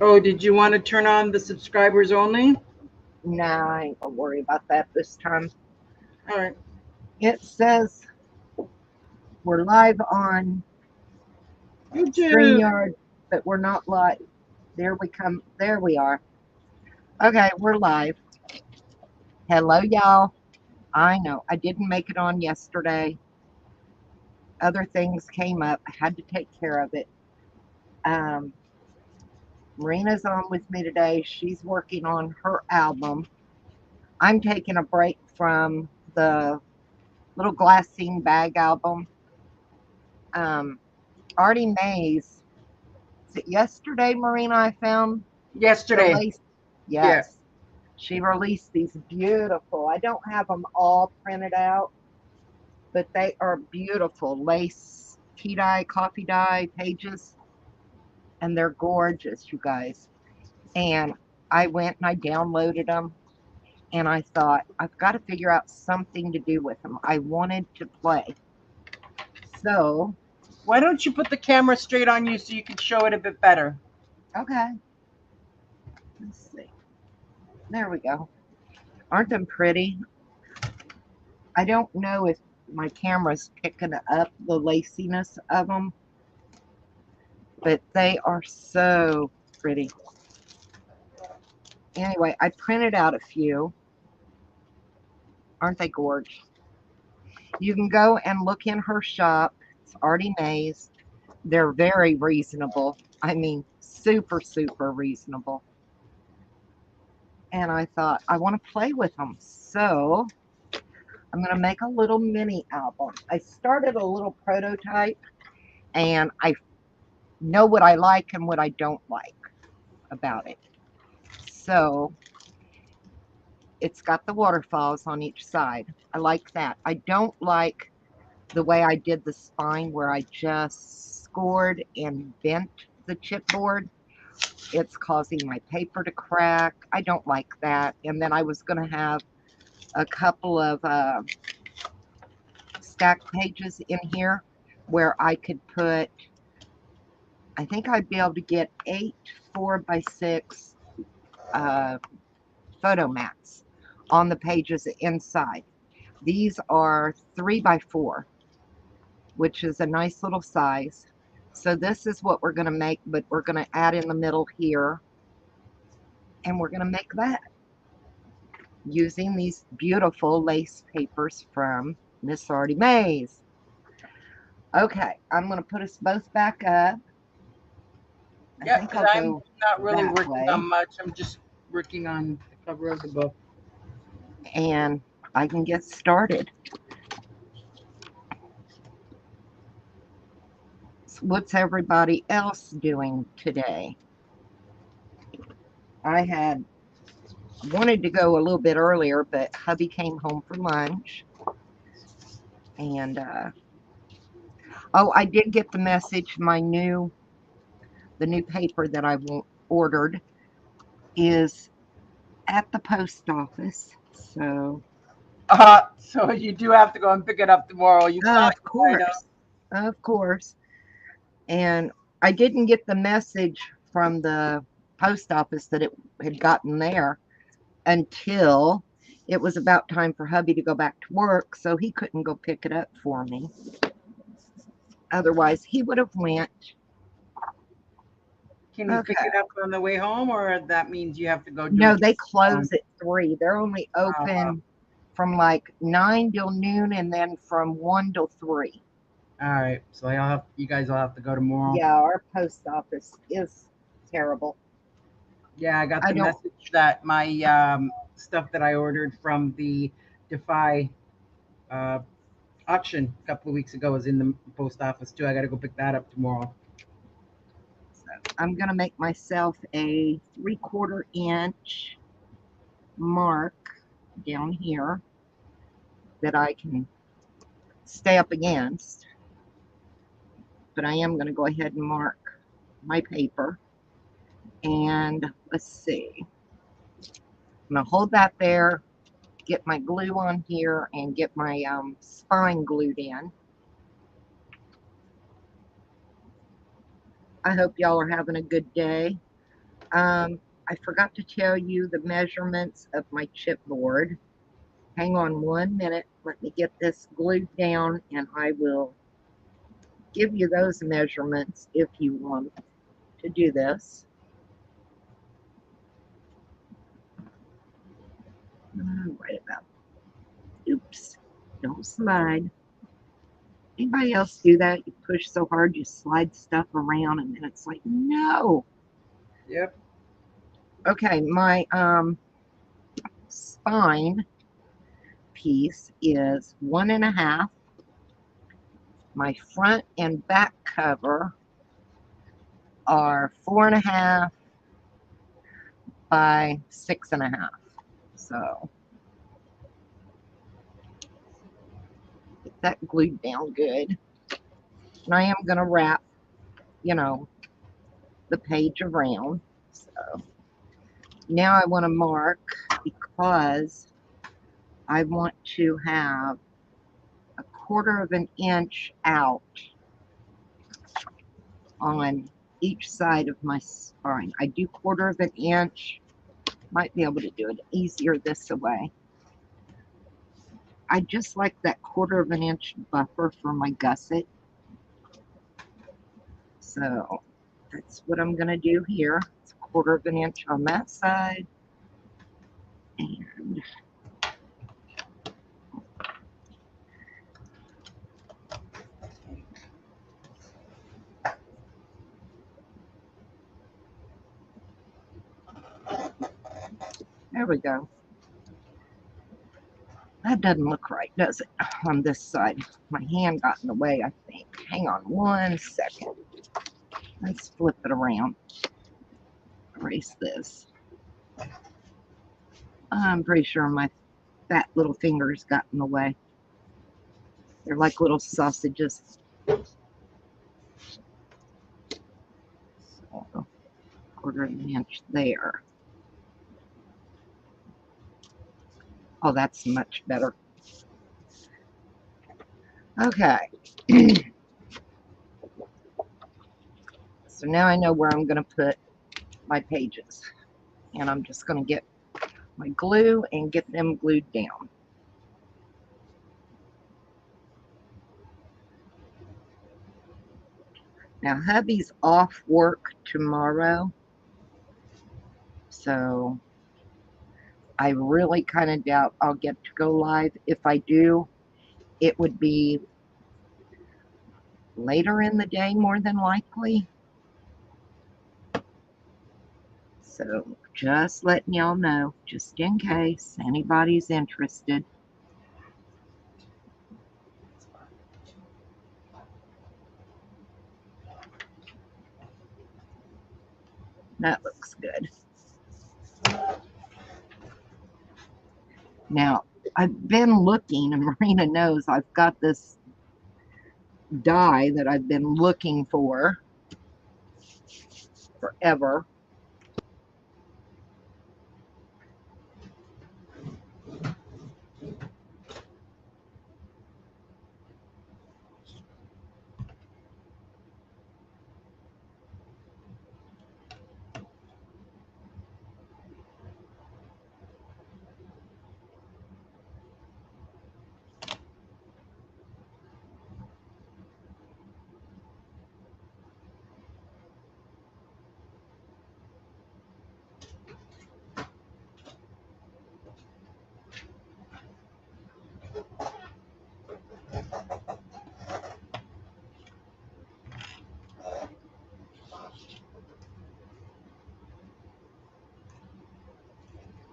Oh, did you want to turn on the subscribers only? Nah, I ain't gonna worry about that this time. All right. It says we're live on YouTube. StreamYard, but we're not live. There we come. There we are. Okay, we're live. Hello, y'all. I know I didn't make it on yesterday. Other things came up. I had to take care of it. Um, Marina's on with me today. She's working on her album. I'm taking a break from the little glassine bag album. Um, Artie Mays. Is it yesterday, Marina? I found the Yesterday. lace. Yeah. Yes, she released these beautiful. I don't have them all printed out, but they are beautiful lace tea dye, coffee dye pages, and they're gorgeous, you guys. And I went and I downloaded them, and I thought I've got to figure out something to do with them. I wanted to play, so Why don't you put the camera straight on you so you can show it a bit better? okay. Let's see. There we go. Aren't them pretty? I don't know if my camera's picking up the laciness of them, but they are so pretty. Anyway, I printed out a few. Aren't they gorgeous? You can go and look in her shop. It's Artie Mays. They're very reasonable. I mean, super, super reasonable. And I thought, I want to play with them. So I'm going to make a little mini album. I started a little prototype and I know what I like and what I don't like about it. So it's got the waterfalls on each side. I like that. I don't like the way I did the spine where I just scored and bent the chipboard. It's causing my paper to crack. I don't like that. And then I was going to have a couple of stack pages in here where I could put, I think I'd be able to get 8 4x6 uh, photo mats on the pages inside. These are 3x4, which is a nice little size. So this is what we're going to make, but we're going to add in the middle here, and we're going to make that using these beautiful lace papers from Miss Artie Mays. Okay, I'm going to put us both back up. I Yeah, think because I'll I'm go not really that working way, on much. I'm just working on the cover of the book. and I can get started. So what's everybody else doing today? I had wanted to go a little bit earlier, but hubby came home for lunch. And oh, I did get the message. The new paper that I ordered is at the post office. So, So you do have to go and pick it up tomorrow. You thought of you might have. course, of course. And I didn't get the message from the post office that it had gotten there until it was about time for hubby to go back to work, so he couldn't go pick it up for me. Otherwise, he would have went. Can you pick Okay. it up on the way home, or that means you have to go do No, it they tomorrow? close at 3. They're only Uh, open from like 9 till noon and then from 1 till 3. all right, so you guys will have to go tomorrow. Yeah, our post office is terrible. Yeah, I got I the don't, message that my stuff that I ordered from the Defy uh, auction a couple of weeks ago is in the post office too. I got to go pick that up tomorrow. I'm going to make myself a 3/4 inch mark down here that I can stay up against. But I am going to go ahead and mark my paper. And let's see. I'm going to hold that there, get my glue on here, and get my spine glued in. I hope y'all are having a good day. I forgot to tell you the measurements of my chipboard. Hang on 1 minute. Let me get this glued down and I will give you those measurements if you want to do this. Right about. Oops. Don't slide. Anybody else do that? You push so hard, you slide stuff around, and then it's like, no. Yep. Okay, my spine piece is 1.5. My front and back cover are 4.5 by 6.5. So get that glued down good. And I am going to wrap, you know, the page around. So now I want to mark because I want to have 1/4 of an inch out on each side of my spine. I do 1/4 of an inch. Might be able to do it easier this way. I just like that 1/4 of an inch buffer for my gusset. So that's what I'm going to do here. It's 1/4 of an inch on that side. And there we go. That doesn't look right, does it? On this side. My hand got in the way, I think. Hang on 1 second. Let's flip it around. Erase this. I'm pretty sure my fat little fingers got in the way. They're like little sausages. So, 1/4 of an inch there. Oh, that's much better. Okay. So now I know where I'm going to put my pages. And I'm just going to get my glue and get them glued down. Now, hubby's off work tomorrow. So I really kind of doubt I'll get to go live. If I do, it would be later in the day, more than likely. So just letting y'all know, just in case anybody's interested. That looks good. Now, I've been looking, and Marina knows I've got this die that I've been looking for forever.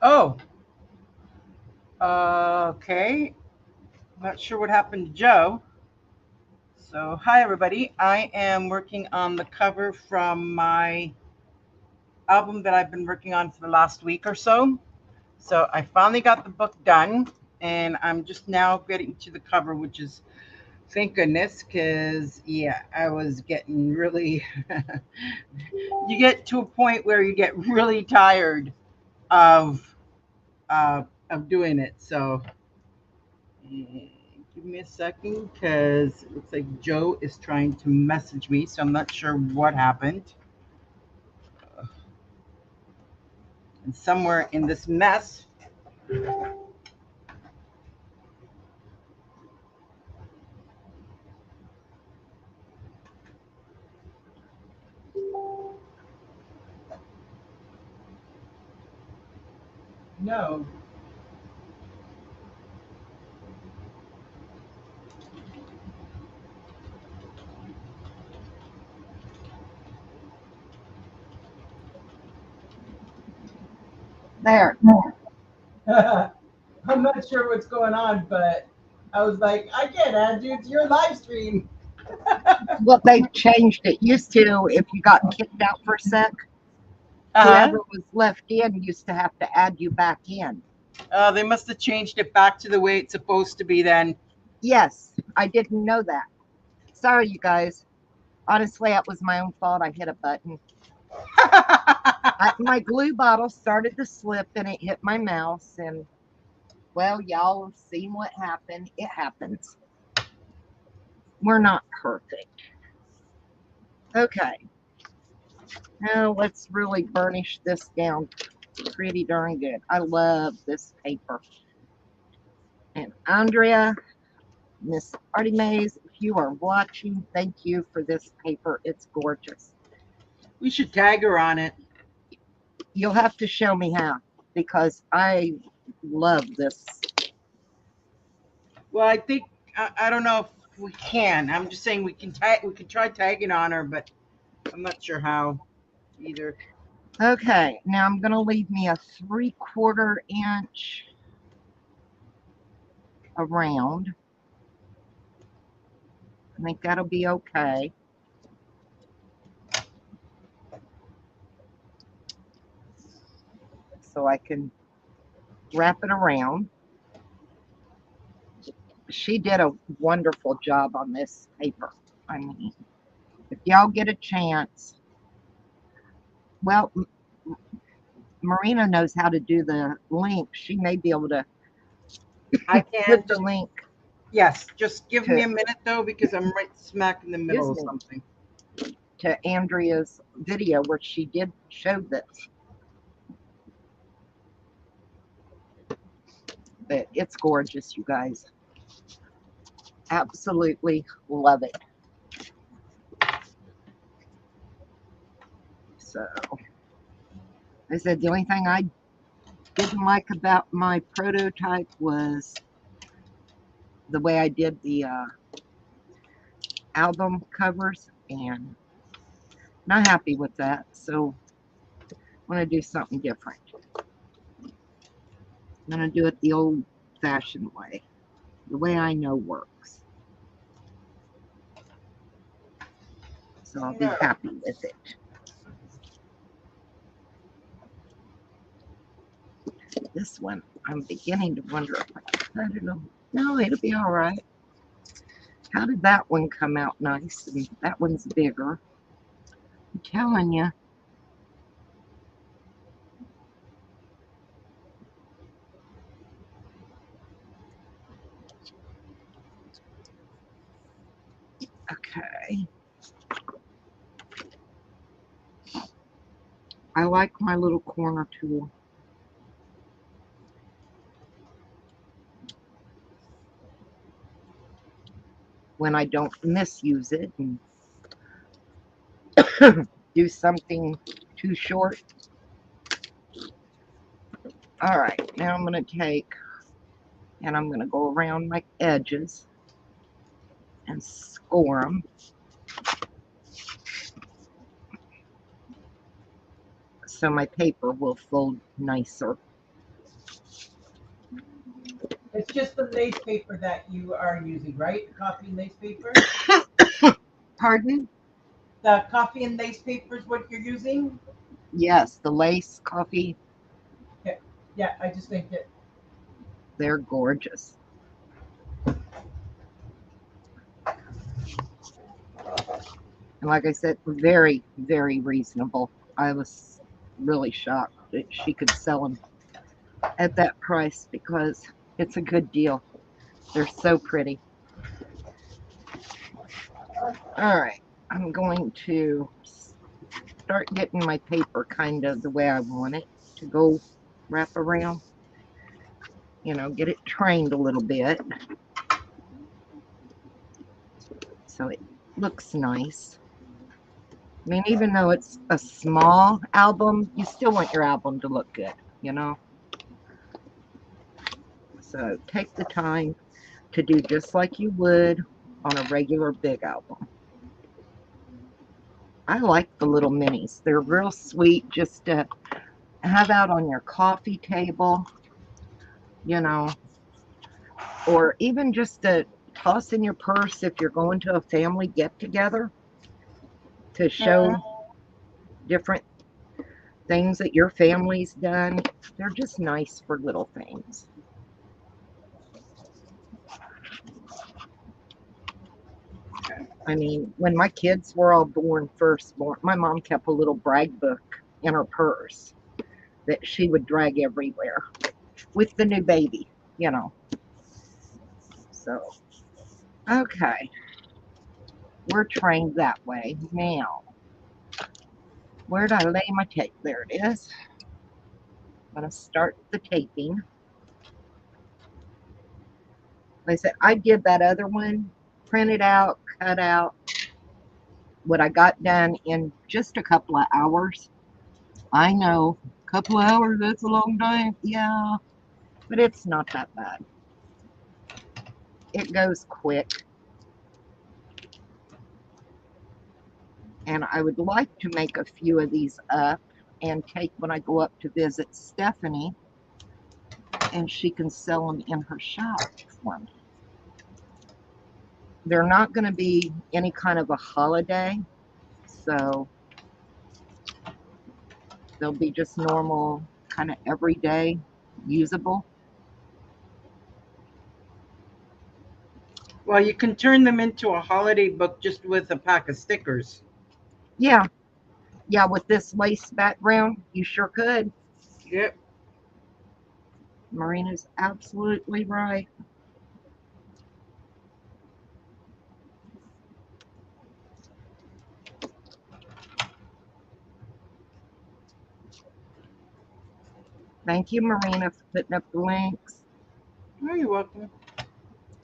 Oh, okay. Not sure what happened to Joe. So, hi everybody. I am working on the cover from my album that I've been working on for the last week or so. So, I finally got the book done and I'm just now getting to the cover, which is thank goodness, because yeah, I was getting really, you get to a point where you get really tired of doing it. So give me a second because it looks like Joe is trying to message me, so I'm not sure what happened. And somewhere in this mess, no. There. I'm not sure what's going on, but I was like, I can't add you to your live stream. Well, they've changed it. Used to, if you got kicked out for a sec, Uh whoever was left in used to have to add you back in. huh. They must have changed it back to the way it's supposed to be then. Yes, I didn't know that. Sorry, you guys. Honestly, it was my own fault. I hit a button. My glue bottle started to slip and it hit my mouse. And, well, y'all have seen what happened. It happens. We're not perfect. Okay. Now let's really burnish this down pretty darn good. I love this paper. And Andrea, Miss Artemis, if you are watching, thank you for this paper. It's gorgeous. We should tag her on it. You'll have to show me how because I love this. Well, I think I don't know if we can. I'm just saying we can tag. We can try tagging on her, but I'm not sure how either. Okay, now I'm going to leave me a 3/4 inch around. I think that'll be okay. So I can wrap it around. She did a wonderful job on this paper. I mean, if y'all get a chance, well, Marina knows how to do the link. She may be able to I can put the just link yes. Just give me to, a minute though, because I'm right smack in the middle of excuse me, something. to Andrea's video where she did show this. But it's gorgeous, you guys. Absolutely love it. So, I said the only thing I didn't like about my prototype was the way I did the album covers, and not happy with that. So, I'm going to do something different. I'm going to do it the old fashioned way, the way I know works. So, I'll be happy with it. This one, I'm beginning to wonder if I can cut it on. No, it'll be all right. How did that one come out nice? And that one's bigger. I'm telling you. Okay. I like my little corner tool. When I don't misuse it and do something too short. All right, now I'm going to take and I'm going to go around my edges and score them. So my paper will fold nicer. It's just the lace paper that you are using, right? Coffee and lace paper. Pardon? The coffee and lace paper is what you're using. Yes, the lace coffee, Okay. Yeah, I just think it. they're gorgeous. And like I said, very, very reasonable. I was really shocked that she could sell them at that price because it's a good deal. They're so pretty. All right, I'm going to start getting my paper kind of the way I want it. to go wrap around. You know, get it trained a little bit so it looks nice. I mean, even though it's a small album, you still want your album to look good, you know? So take the time to do just like you would on a regular big album. I like the little minis. They're real sweet just to have out on your coffee table, you know, or even just to toss in your purse if you're going to a family get-together to show different things that your family's done. They're just nice for little things. I mean, when my kids were all firstborn, my mom kept a little brag book in her purse that she would drag everywhere with the new baby, you know. So, okay. We're trained that way. Now, where did I lay my tape? There it is. I'm going to start the taping. Like I said, I did that other one, printed out, cut out, what I got done in just a couple of hours. I know, a couple of hours, that's a long time. Yeah, but it's not that bad. It goes quick. And I would like to make a few of these up and take when I go up to visit Stephanie, and she can sell them in her shop for me. They're not going to be any kind of a holiday, so they'll be just normal, kind of everyday, usable. Well, you can turn them into a holiday book just with a pack of stickers. Yeah, yeah, with this lace background, you sure could. Yep. Marina's absolutely right. Thank you, Marina, for putting up the links. Oh, you're welcome.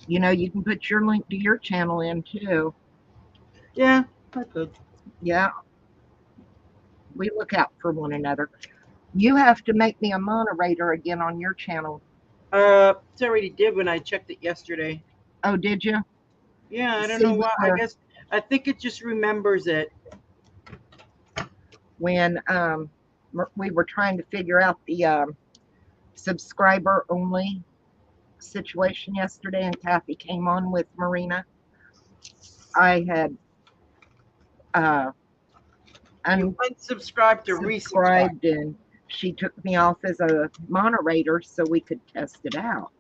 You know, you can put your link to your channel in too. Yeah, I could. Yeah, we look out for one another. You have to make me a moderator again on your channel. It's already did when I checked it yesterday. Oh, did you? Yeah, I don't See, know why. I think it just remembers it. when we were trying to figure out the subscriber only situation yesterday, and Kathy came on with Marina, I had You unsubscribed to resubscribe. unsubscribed, and she took me off as a moderator so we could test it out.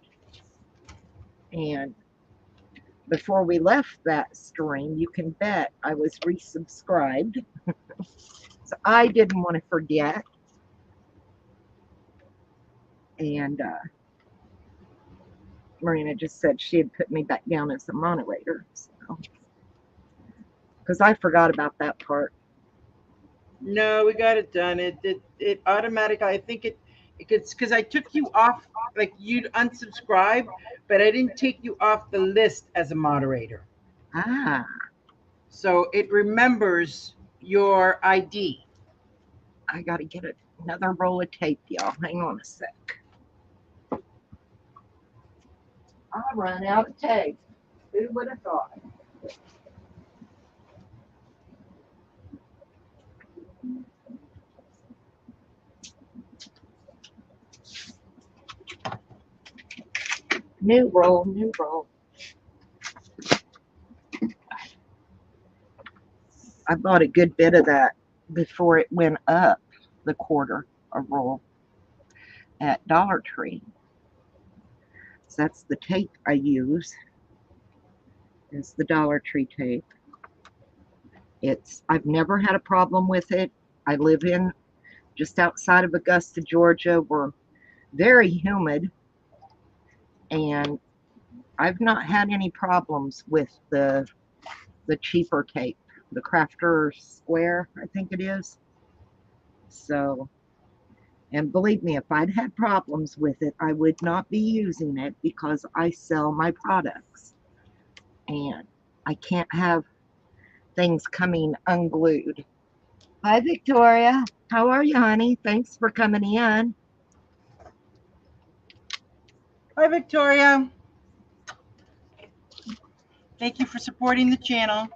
And before we left that stream, you can bet I was resubscribed. So I didn't want to forget. And Marina just said she had put me back down as a moderator. So, because I forgot about that part. No, we got it done. It automatically. I think it's because I took you off. Like you'd unsubscribe, but I didn't take you off the list as a moderator. Ah, So it remembers your ID. I got to get another roll of tape, y'all. Hang on a sec. I run out of tape. Who would have thought? New roll, new roll. I bought a good bit of that before it went up the quarter a roll at Dollar Tree. So that's the tape I use. Is the Dollar Tree tape. I've never had a problem with it. I live in just outside of Augusta, Georgia. We're very humid, and I've not had any problems with the cheaper tape, the Crafter Square, I think it is. So, And believe me, if I'd had problems with it, I would not be using it because I sell my products. And I can't have things coming unglued. Hi, Victoria. How are you, honey? Thanks for coming in. Hi, Victoria. Thank you for supporting the channel.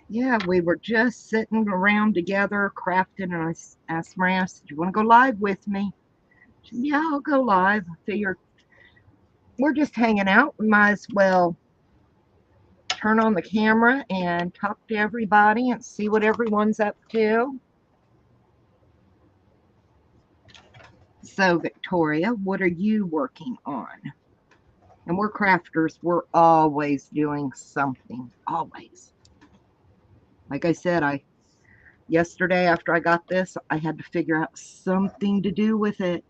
Yeah, we were just sitting around together crafting, and I asked Marina, do you want to go live with me? She said, yeah, I'll go live. I figured we're just hanging out. We might as well turn on the camera and talk to everybody and see what everyone's up to. So, Victoria, what are you working on? And we're crafters. We're always doing something. Always. Like I said, yesterday after I got this, I had to figure out something to do with it.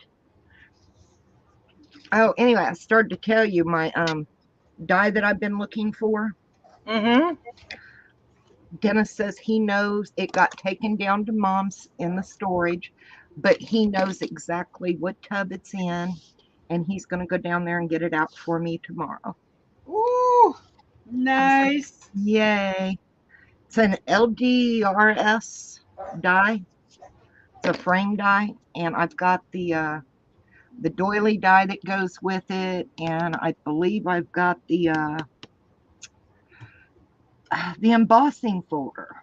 Oh, anyway, I started to tell you my die that I've been looking for. Mm-hmm. Dennis says he knows it got taken down to Mom's in the storage, but he knows exactly what tub it's in, and he's going to go down there and get it out for me tomorrow. Ooh, I was like, nice. yay. It's an LDRS die. It's a frame die, and I've got the doily die that goes with it, and I believe I've got the embossing folder.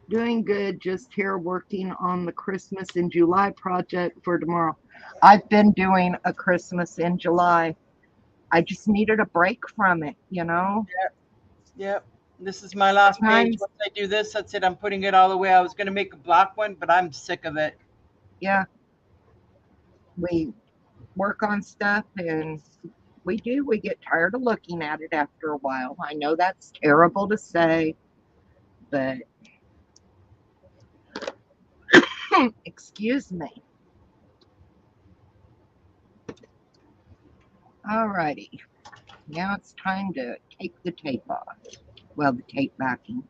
Doing good, just here working on the Christmas in July project for tomorrow. I've been doing a Christmas in July. I just needed a break from it, you know. Yep. This is my last page. Sometimes, Once I do this, that's it. I'm putting it all away. I was going to make a block one, but I'm sick of it. yeah, we work on stuff and we get tired of looking at it after a while. I know that's terrible to say, but excuse me. Alrighty, now it's time to take the tape off. Well, the tape backing.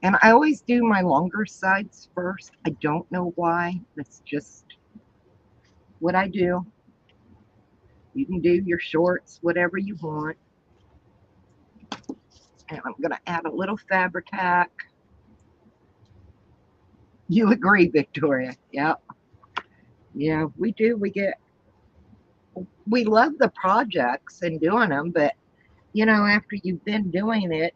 And I always do my longer sides first. I don't know why. That's just what I do. You can do your shorts, whatever you want. And I'm going to add a little Fabri-Tac. You agree, Victoria? Yep. Yeah, we do. We love the projects and doing them, but you know, after you've been doing it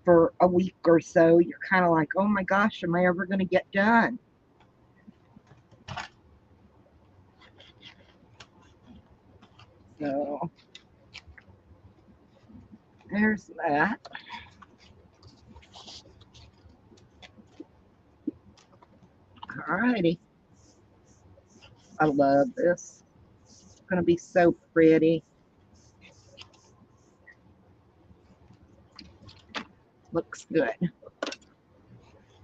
for a week or so, you're kind of like, oh my gosh, am I ever going to get done? So there's that. Alrighty. I love this. It's going to be so pretty. Looks good.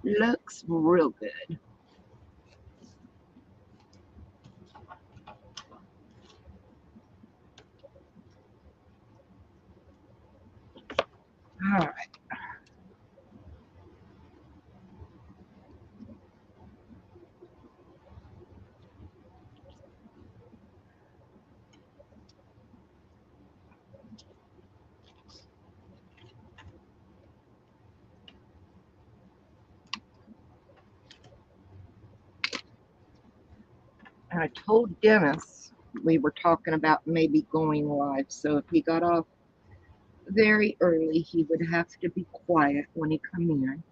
Looks real good. All right. And I told Dennis we were talking about maybe going live. So if he got off very early, he would have to be quiet when he come in.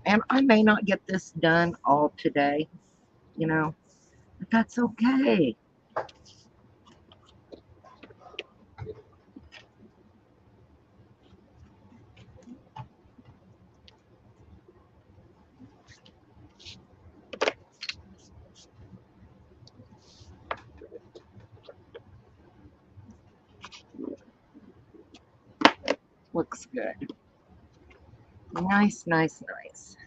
And I may not get this done all today, you know, but that's okay. looks good. Nice, nice, nice.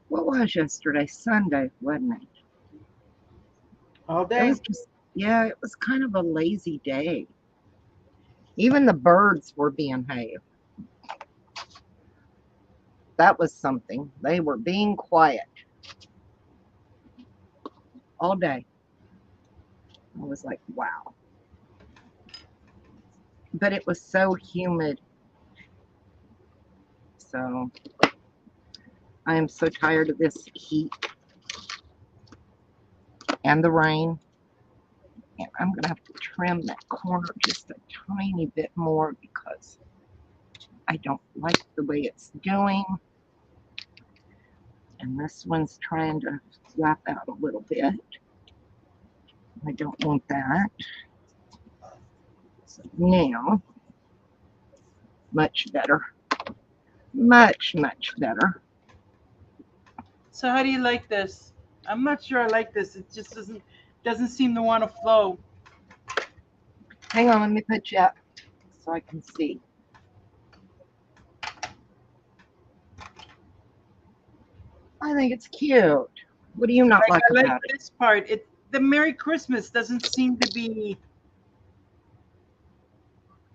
What was yesterday? Sunday, wasn't it? All It day. was just, yeah, it was kind of a lazy day. Even the birds were being hay. That was something. They were being quiet all day. I was like, wow. But it was so humid. So I am so tired of this heat and the rain. And I'm going to have to trim that corner just a tiny bit more because I don't like the way it's doing. And this one's trying to flap out a little bit. I don't want that. So now, much better. Much, much better. So how do you like this? I'm not sure I like this. It just doesn't seem to want to flow. Hang on, let me put you up so I can see. I think it's cute. What do you not like I like about it? this part. The Merry Christmas doesn't seem to be.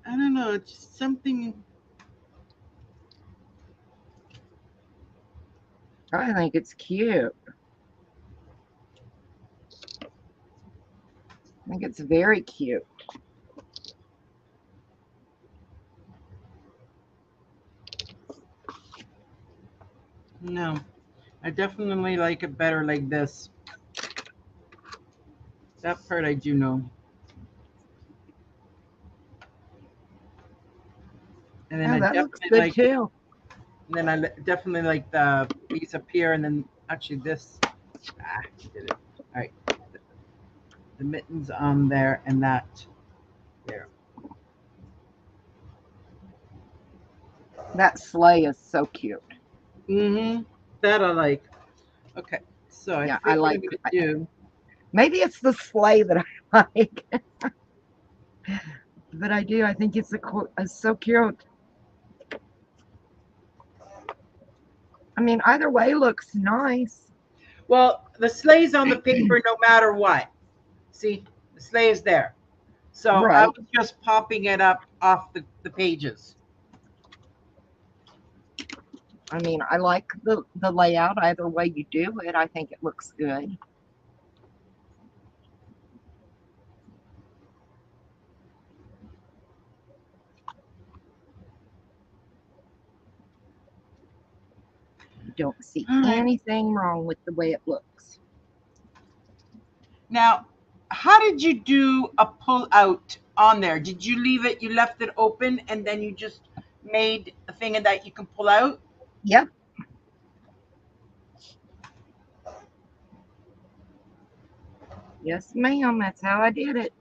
I don't know. It's just something. I think it's cute. I think it's very cute. No, I definitely like it better like this. That part I do know. And then Oh, I that looks definitely good like. too. And then definitely like the piece up here, and then actually this. Ah, did it. All right. The mittens on there, and that there. That sleigh is so cute. Mm-hmm. That I like. Okay. So I Yeah, I think what I'm like. gonna do. Maybe it's the sleigh that I like, but I do. I think it's so cute. I mean, either way looks nice. Well, the sleigh's on the paper no matter what. See, the sleigh is there. So I Right. was just popping it up off the pages. I mean, I like the layout. Either way you do it, I think it looks good. Don't see All right. anything wrong with the way it looks. Now, how did you do a pull out on there? Did you leave it, you left it open, and then you just made a thing that you can pull out? Yep. Yes, ma'am. That's how I did it.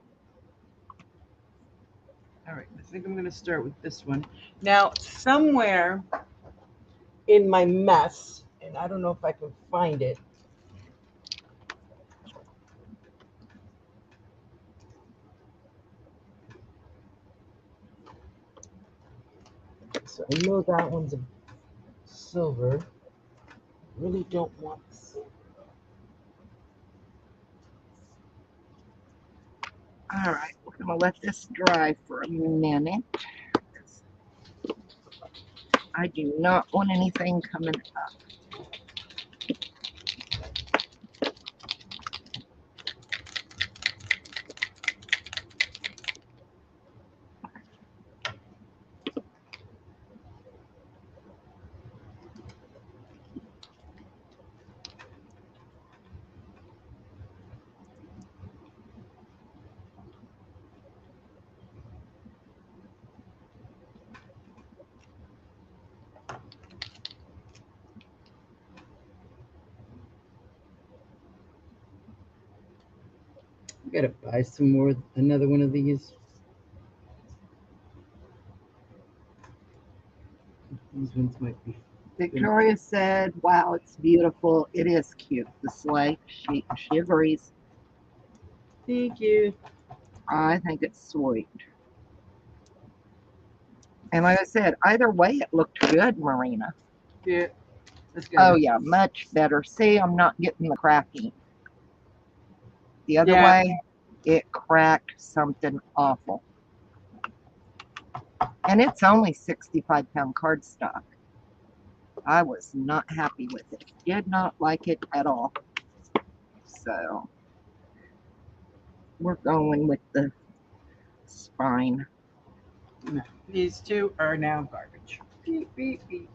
All right, I think I'm going to start with this one. Now, somewhere in my mess, and I don't know if I can find it. So I know that one's a silver. Really don't want silver. All right. We're going to let this dry for a minute. I do not want anything coming up. I gotta buy some more, another one of these. ones might be. Victoria said, wow, it's beautiful. It is cute, the sleigh. She agrees. Thank you. I think it's sweet. And like I said, either way, it looked good, Marina. Yeah. That's good. Oh, yeah, much better. See, I'm not getting the cracking. The other Yeah. way, it cracked something awful. And it's only 65-pound cardstock. I was not happy with it. Did not like it at all. So, we're going with the spine. These two are now garbage. Beep, beep, beep.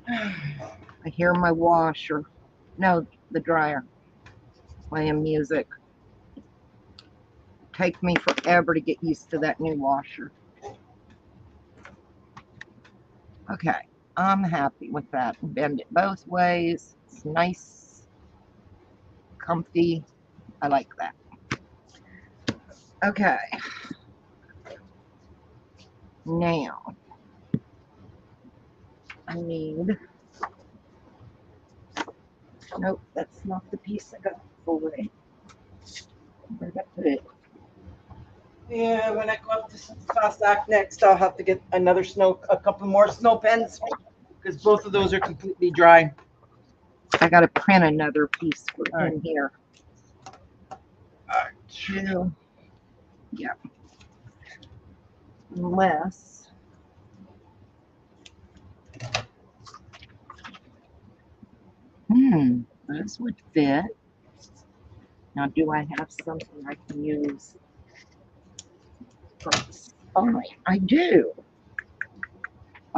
I hear my washer. No, the dryer. Playing music. Take me forever to get used to that new washer. Okay, I'm happy with that. Bend it both ways. It's nice, comfy. I like that. Okay. Now, I need... Nope, that's not the piece I got for it. Where'd I put it? Yeah, when I go up to Fossack next, I'll have to get a couple more snow pens because both of those are completely dry. I got to print another piece for All in here. right. Two. Yeah. Unless... Those would fit. Now, do I have something I can use? Oh, I do.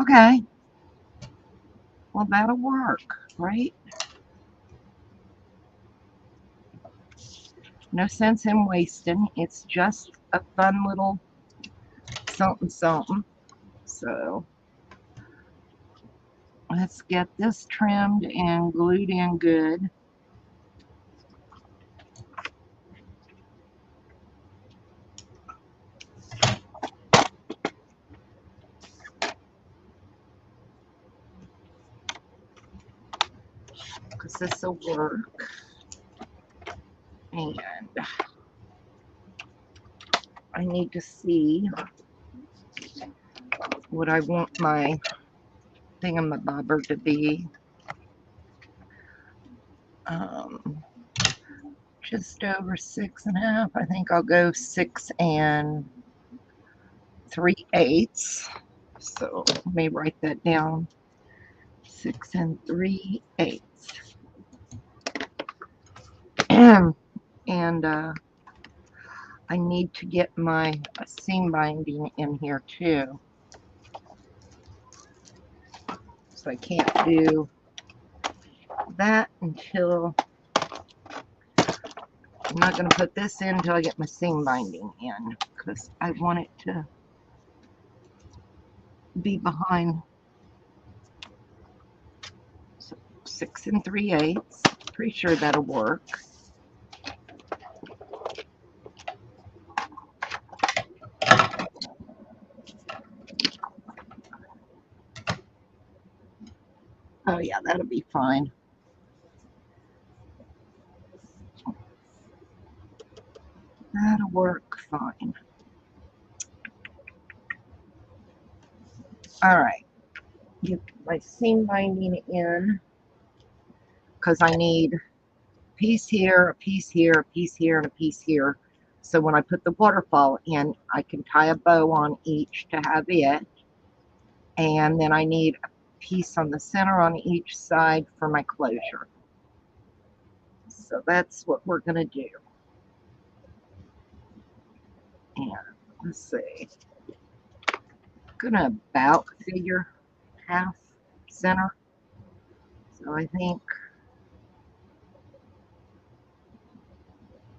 Okay. Well, that'll work, right? No sense in wasting. It's just a fun little something something. So let's get this trimmed and glued in good. Because this will work. And I need to see what I want my thingamabobber to be. Just over 6.5. I think I'll go 6 3/8. So let me write that down. 6 3/8. And I need to get my seam binding in here too. So I can't do that until... I'm not going to put this in until I get my seam binding in, because I want it to be behind. So 6 3/8. Pretty sure that'll work. Oh yeah, that'll be fine. That'll work fine. All right, get my seam binding in, because I need a piece here, a piece here, a piece here, and a piece here. So when I put the waterfall in, I can tie a bow on each to have it. And then I need a piece on the center on each side for my closure. So that's what we're going to do. And let's see. I'm going to about figure half center. So I think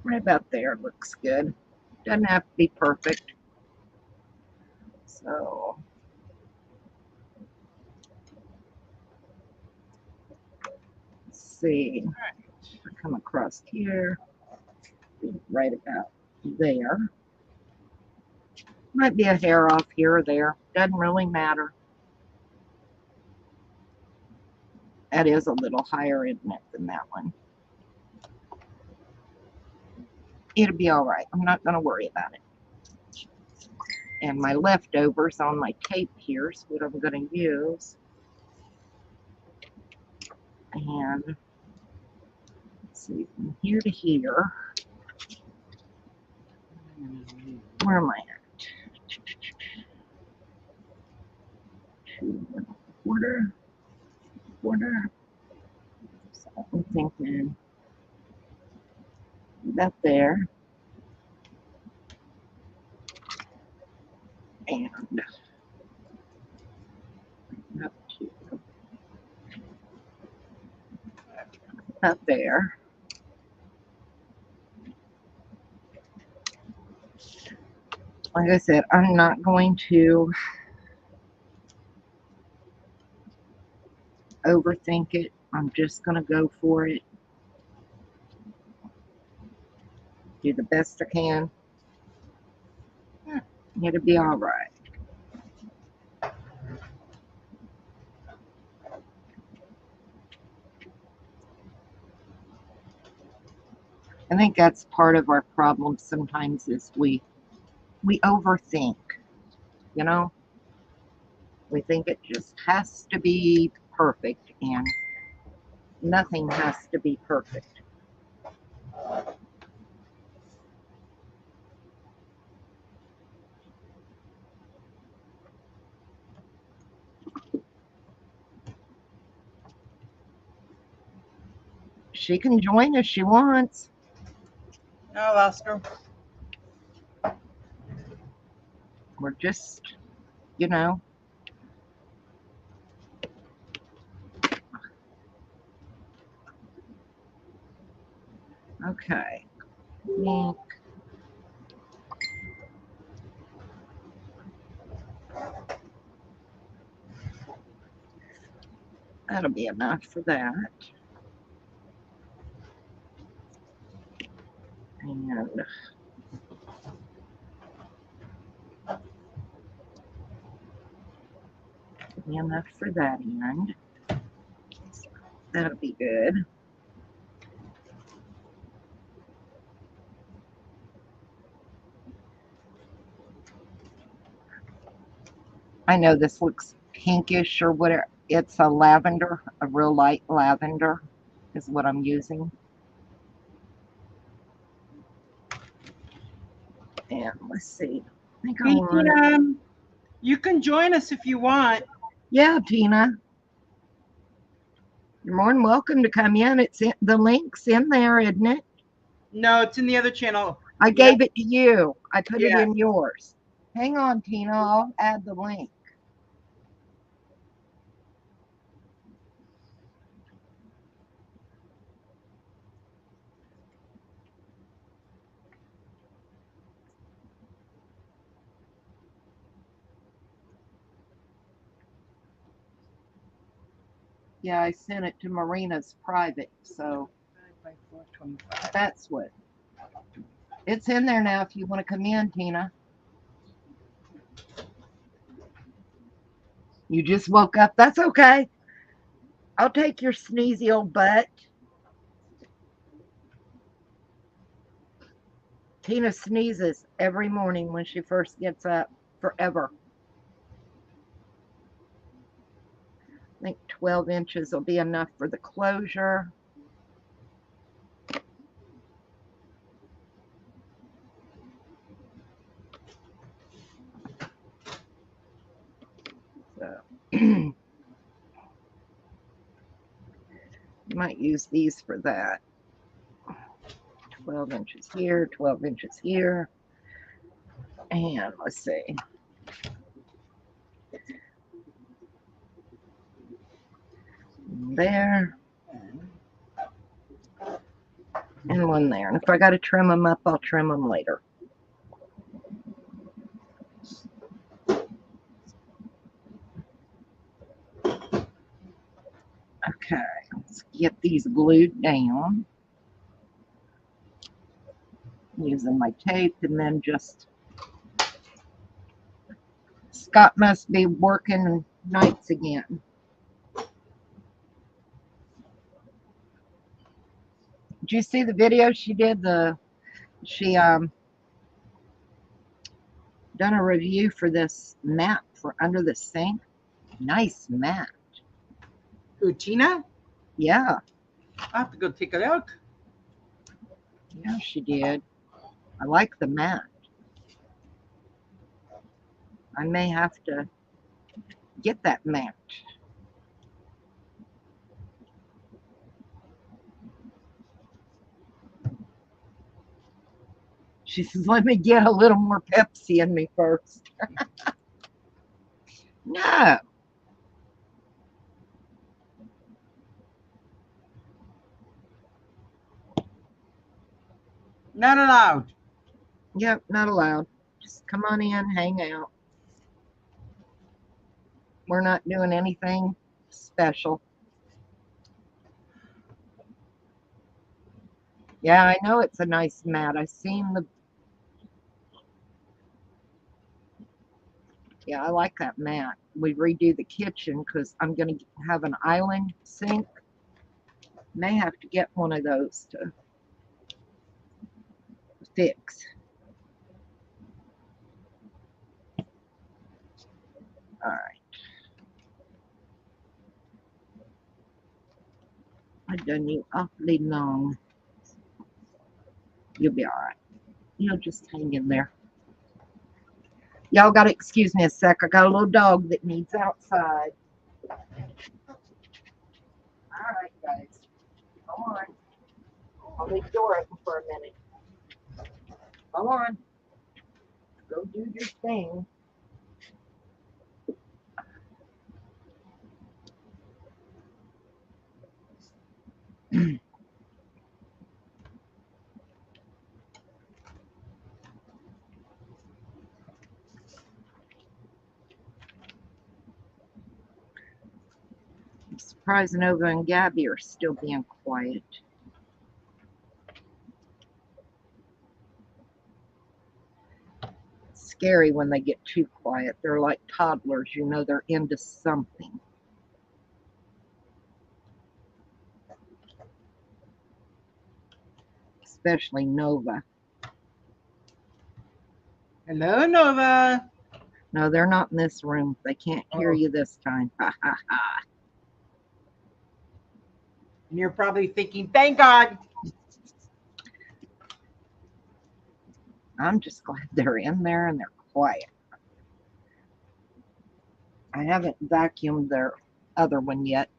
right about there looks good. Doesn't have to be perfect. So let's see. I come across here, right about there. Might be a hair off here or there. Doesn't really matter. That is a little higher, isn't it, than that one? It'll be all right. I'm not going to worry about it. And my leftovers on my tape here is what I'm going to use. And let's see, from here to here. Where am I at? 2 1/4. So I'm thinking that there. And up to up there. Like I said, I'm not going to overthink it. I'm just going to go for it. Do the best I can. It'll be all right. I think that's part of our problem sometimes is we overthink, you know? We think it just has to be perfect, and nothing has to be perfect. She can join if she wants. I'll ask her. We're just, you know. Okay. Ink. That'll be enough for that. And be enough for that end. That'll be good. I know this looks pinkish or whatever. It's a lavender, a real light lavender is what I'm using. And let's see. I think I Hey, want. Tina, you can join us if you want. Yeah, Tina. You're more than welcome to come in. The link's in there, isn't it? No, it's in the other channel. I gave it to you. I put it Yeah. in yours. Hang on, Tina. I'll add the link. Yeah, I sent it to Marina's private, so 5 by 425. that's what. It's in there now if you want to come in, Tina. You just woke up. That's okay. I'll take your sneezy old butt. Tina sneezes every morning when she first gets up, forever. I think 12 inches will be enough for the closure. So you might use these for that. 12 inches here, 12 inches here. And let's see. There. And one there. And if I got to trim them up, I'll trim them later. Okay, let's get these glued down. Using my tape, and then just Scott must be working nights again. Did you see the video she did? She done a review for this mat for under the sink. Nice mat. Who, Tina? Yeah. I'll have to go take a look. Yeah, she did. I like the mat. I may have to get that mat. She says, let me get a little more Pepsi in me first. No. Not allowed. Yep, not allowed. Just come on in, hang out. We're not doing anything special. Yeah, I know it's a nice mat. I've seen the... Yeah, I like that mat. We redo the kitchen because I'm going to have an island sink. May have to get one of those to fix. All right. I've done you awfully long. You'll be all right. You'll just hang in there. Y'all got to excuse me a sec. I got a little dog that needs outside. All right, guys. Come on. I'll leave the door open for a minute. Come on. Go do your thing. I'm surprised Nova and Gabby are still being quiet. It's scary when they get too quiet. They're like toddlers, you know, they're into something. Especially Nova. Hello, Nova. No, they're not in this room. They can't hear you this time. Ha ha ha. And you're probably thinking, thank God. I'm just glad they're in there and they're quiet. I haven't vacuumed their other one yet.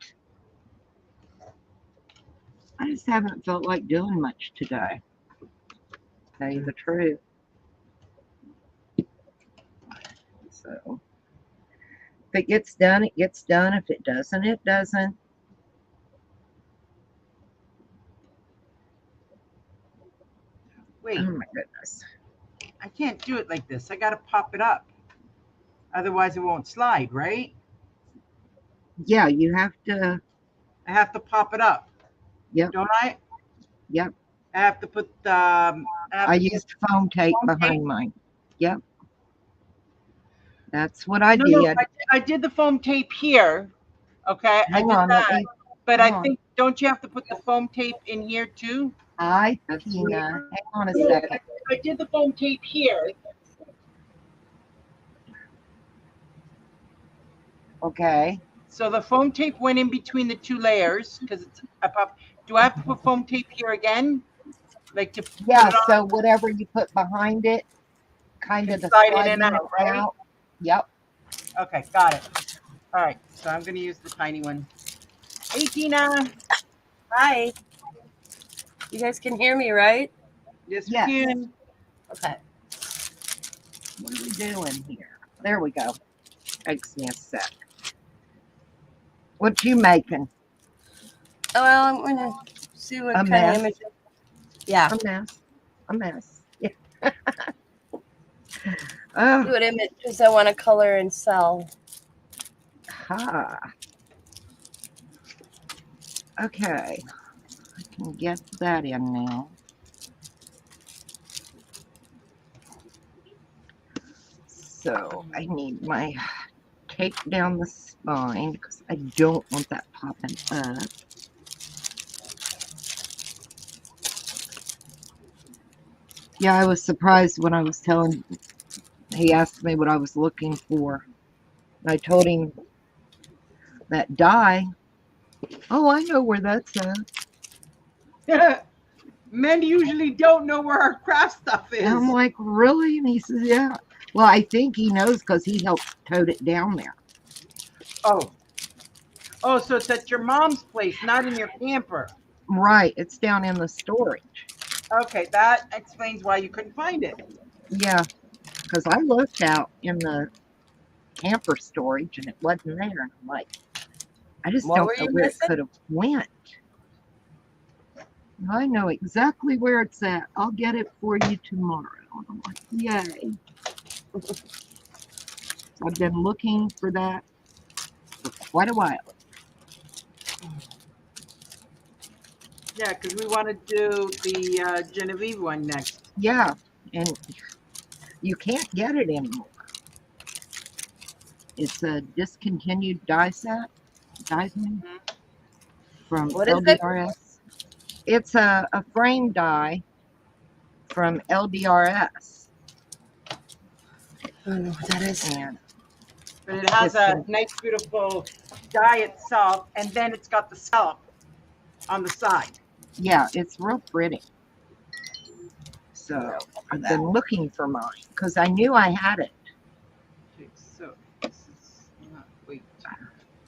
I just haven't felt like doing much today. Tell you the truth. So if it gets done, it gets done. If it doesn't, it doesn't. Wait, Oh my goodness. I can't do it like this. I got to pop it up. Otherwise, it won't slide, right? Yeah, you have to. I have to pop it up. Yep. Don't I? Yep. I have to put I used foam tape behind mine. Yep. That's what I did. No, I did the foam tape here. Okay. Hang on, let me. But I think, don't you have to put the foam tape in here too? Tina, hang on a second. I did the foam tape here. Okay. So the foam tape went in between the two layers because it's a pop. Do I have to put foam tape here again? Like to Yeah, so whatever you put behind it, kind of the slide in and out, right? Out. Yep. Okay, got it. All right, so I'm going to use the tiny one. Hey, Tina. Hi. You guys can hear me, right? Yes, we Yes. can. Okay. What are we doing here? There we go. Takes me a sec. What you making? Oh, well, I'm going to see what A kind mess? of image. Yeah. A mess. A mess. Yeah. See Oh, what images I want to color and sell. ha. Okay. I can get that in now. So I need my tape down the spine because I don't want that popping up. Yeah, I was surprised when I was telling. He asked me what I was looking for. I told him that dye. Oh, I know where that's at. Men usually don't know where our craft stuff And I'm is. like, really? And he says, yeah. Well, I think he knows because he helped tote it down there. Oh. Oh, so it's at your mom's place, not in your camper. Right. It's down in the storage. Okay, that explains why you couldn't find it. Yeah. Because I looked out in the camper storage and it wasn't there. And I'm like, I just What don't were know you where it missing? could have went. I know exactly where it's at. I'll get it for you tomorrow. And I'm like, yay. I've been looking for that for quite a while. Yeah, because we want to do the Genevieve one next. Yeah. And you can't get it anymore. It's a discontinued die set from What is it? LDRS. It's a frame die from LDRS. I don't know what that is. And But it has a nice, beautiful die itself, and then it's got the scallop on the side. yeah, it's real pretty. So I've been looking for mine because I knew I had it. Okay, so this is not quite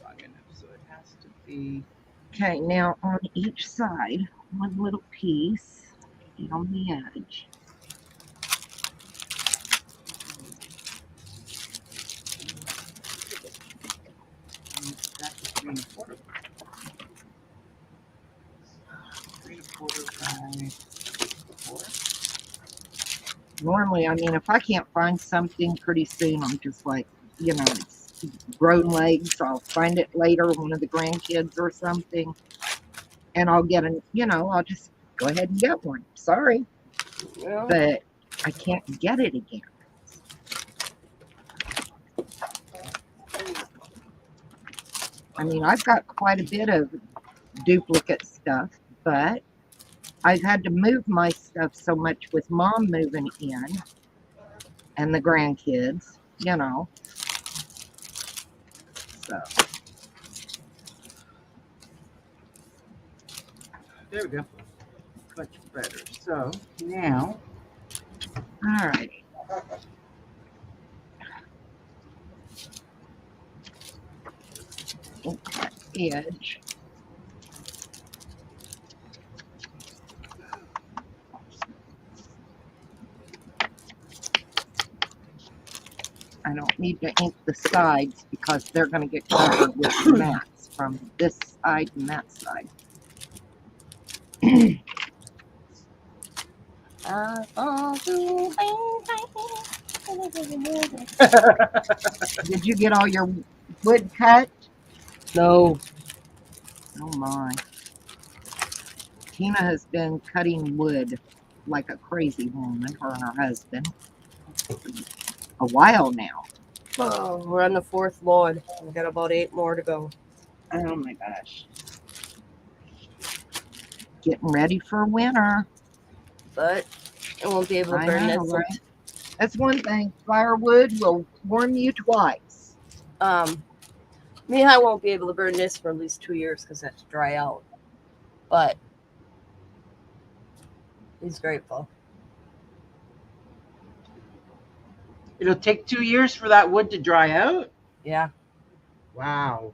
long enough, so it has to be. Okay, now on each side, one little piece on the edge. That's 3 1/4. 3 1/4 by 4. Normally, I mean, if I can't find something pretty soon, I'm just like, it's grown legs. I'll find it later, one of the grandkids or something, and I'll get I'll just go ahead and get one. Sorry, Well, but I can't get it again. I mean, I've got quite a bit of duplicate stuff, but I've had to move my stuff so much with mom moving in and the grandkids, So, There we go. Much better. So now, all right. Edge. I don't need to ink the sides because they're going to get covered with mats from this side and that side. Did you get all your wood cut? no. Oh my. Tina has been cutting wood like a crazy woman, her and her husband, a while now. Oh, we're on the 4th load. We've got about 8 more to go. Oh my gosh. Getting ready for winter. But I won't be able to I burn know, this. right? That's one thing. Firewood will warm you twice. Me and I won't be able to burn this for at least 2 years because that's dry out. But he's grateful. it'll take 2 years for that wood to dry out. Yeah, Wow.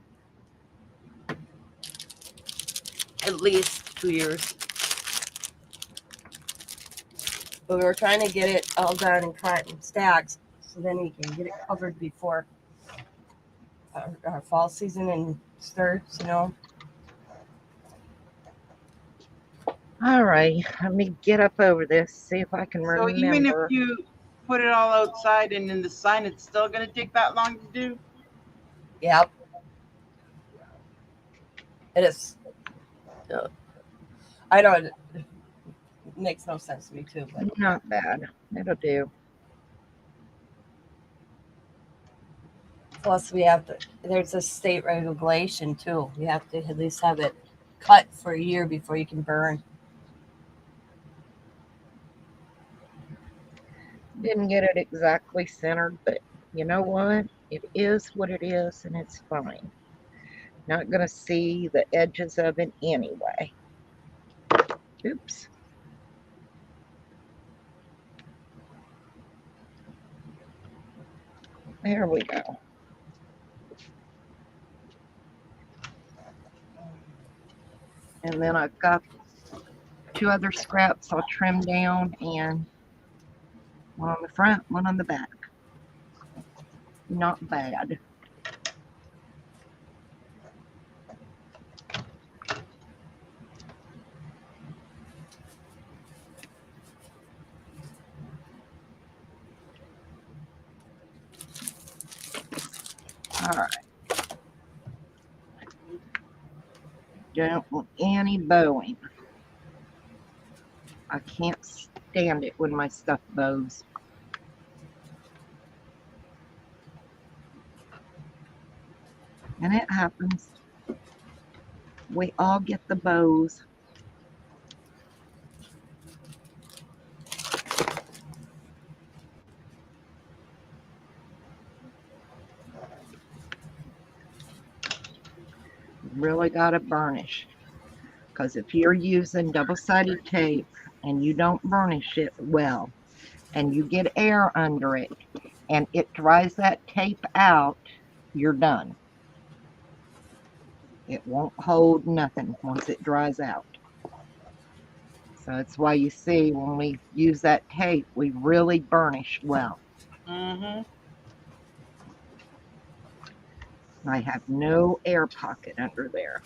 at least 2 years. But we were trying to get it all done and cut in stacks so then we can get it covered before our fall season and starts, All right, let me get up over this, see if I can So remember. even if you put it all outside and in the sun, it's still going to take that long to do? Yep. It is. I know it makes no sense to me too, but Not bad. It'll do. plus we have to, there's a state regulation too. You have to at least have it cut for a year before you can burn. Didn't get it exactly centered, but you know what? It is what it is, and it's fine. Not going to see the edges of it anyway. Oops. There we go. And then I've got 2 other scraps I'll trim down, and one on the front, one on the back. Not bad. All right. Don't want any bowing. I can't stand it when my stuff bows. And it happens. We all get the bows. Really got to burnish. Because if you're using double-sided tape and you don't burnish it well, and you get air under it, and it dries that tape out, you're done. It won't hold nothing once it dries out. So that's why you see when we use that tape, we really burnish well. Mm-hmm. I have no air pocket under there.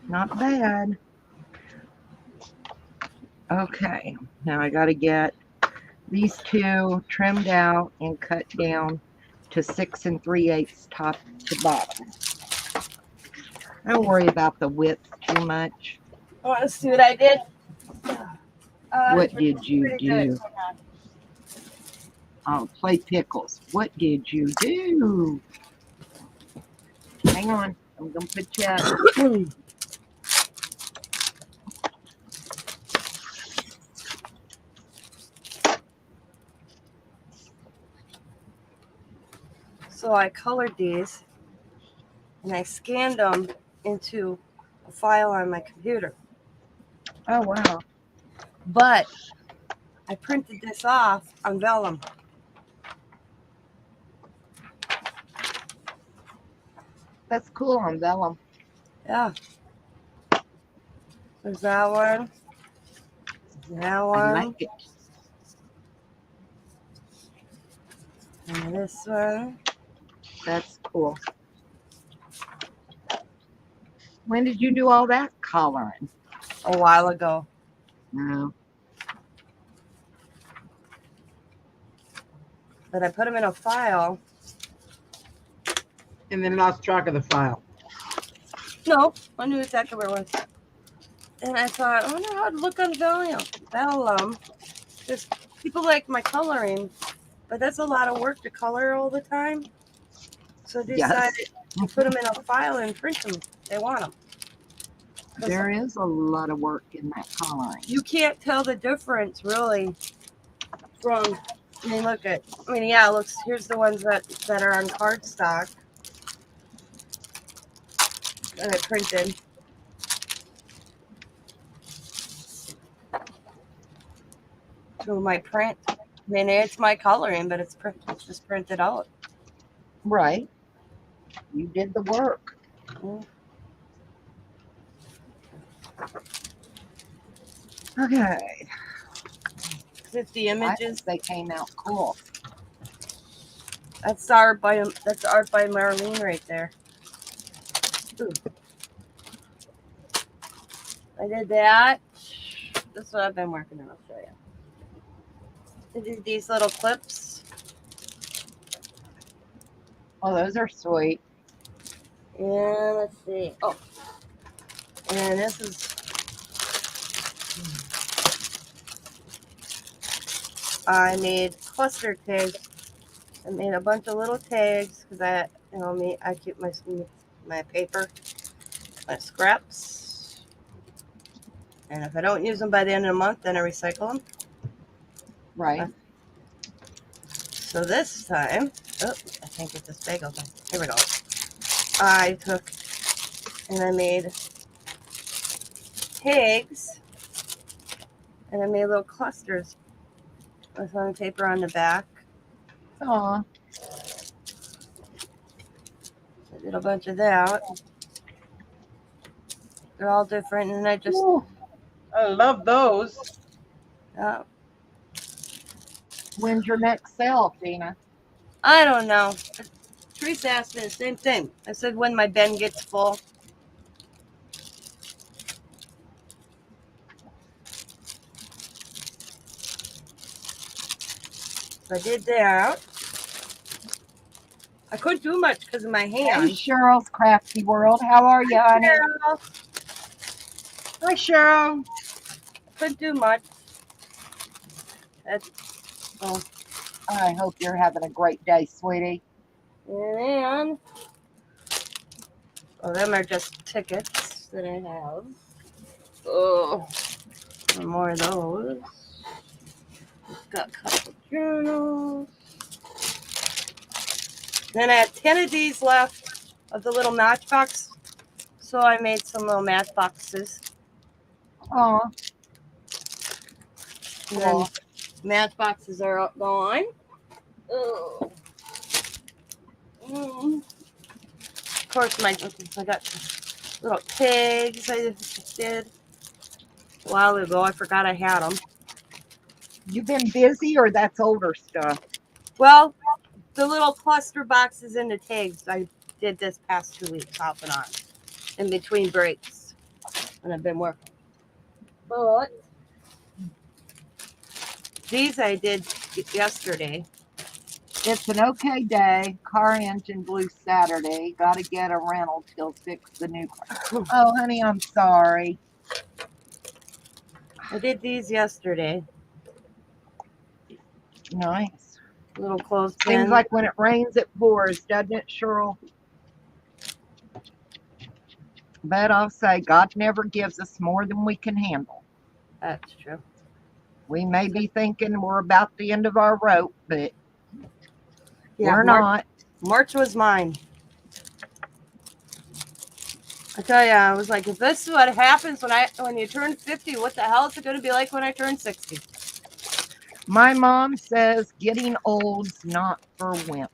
Not bad. Okay, now I got to get these 2 trimmed out and cut down to 6 3/8 top to bottom. Don't worry about the width too much. I want to see what I did. What did you Pretty do? good. Oh, play pickles. What did you do? Hang on. I'm going to put you up. So I colored these and I scanned them into a file on my computer. Oh, wow. But I printed this off on vellum. That's cool on vellum. Yeah. There's that one. There's that I one. like it. And this one. That's cool. When did you do all that coloring? A while ago. No. But I put them in a file. And then lost track of the file. No, I knew exactly where it was. And I thought, I wonder how it'd look on vellum. Just people like my coloring, but that's a lot of work to color all the time. So I decided to put them in a file and print them. They want them. There is a lot of work in that coloring. You can't tell the difference really from. I mean, look at. I mean, yeah. Looks. Here's the ones that are on cardstock that I printed. To my print. I mean, it's my coloring, but it's just printed out. Right. You did the work. Okay. If the images, they came out cool. that's art by Marina right there. Ooh. I did that. That's what I've been working on. I'll show you. I did these little clips. Oh, those are sweet. And let's see. Oh, and this is. I made cluster tags. I made a bunch of little tags because I keep my paper, my scraps. And if I don't use them by the end of the month, then I recycle them. Right. So this time, oh, I can't get this bag open. Here we go. I took and I made tags, and I made little clusters with some paper on the back. Aw. I did a bunch of that. They're all different, and I just Ooh. I love those. When's your next sale, Tina? I don't know. Teresa asked me the same thing. I said when my bin gets full. So I did that. I couldn't do much because of my Hey, hand. Cheryl's Crafty World. How are you, honey? Cheryl, Hi, Cheryl. couldn't do much. That's, oh, I hope you're having a great day, sweetie. and then, oh, them are just tickets that I have. Oh, some more of those. Got a couple journals. Then I had 10 of these left of the little matchbox. So I made some little matchboxes. Aw. And then Cool. matchboxes are gone. Oh. Of course, I got little tags I did a while ago. I forgot I had them. You been busy or that's older stuff? Well, the little cluster boxes and the tags I did this past 2 weeks off and on in between breaks. And I've been working. But these I did yesterday. It's an okay day. Car engine blew Saturday. Got to get a rental till fix the new car. Oh, honey, I'm sorry. I did these yesterday. Nice. Little clothespin. Seems like when it rains, it pours, doesn't it, Cheryl? But I'll say God never gives us more than we can handle. That's true. We may be thinking we're about the end of our rope, but we're March, not. March was mine. I tell you, I was like, if this is what happens when you turn 50, what the hell is it going to be like when I turn 60? My mom says getting old's not for wimps.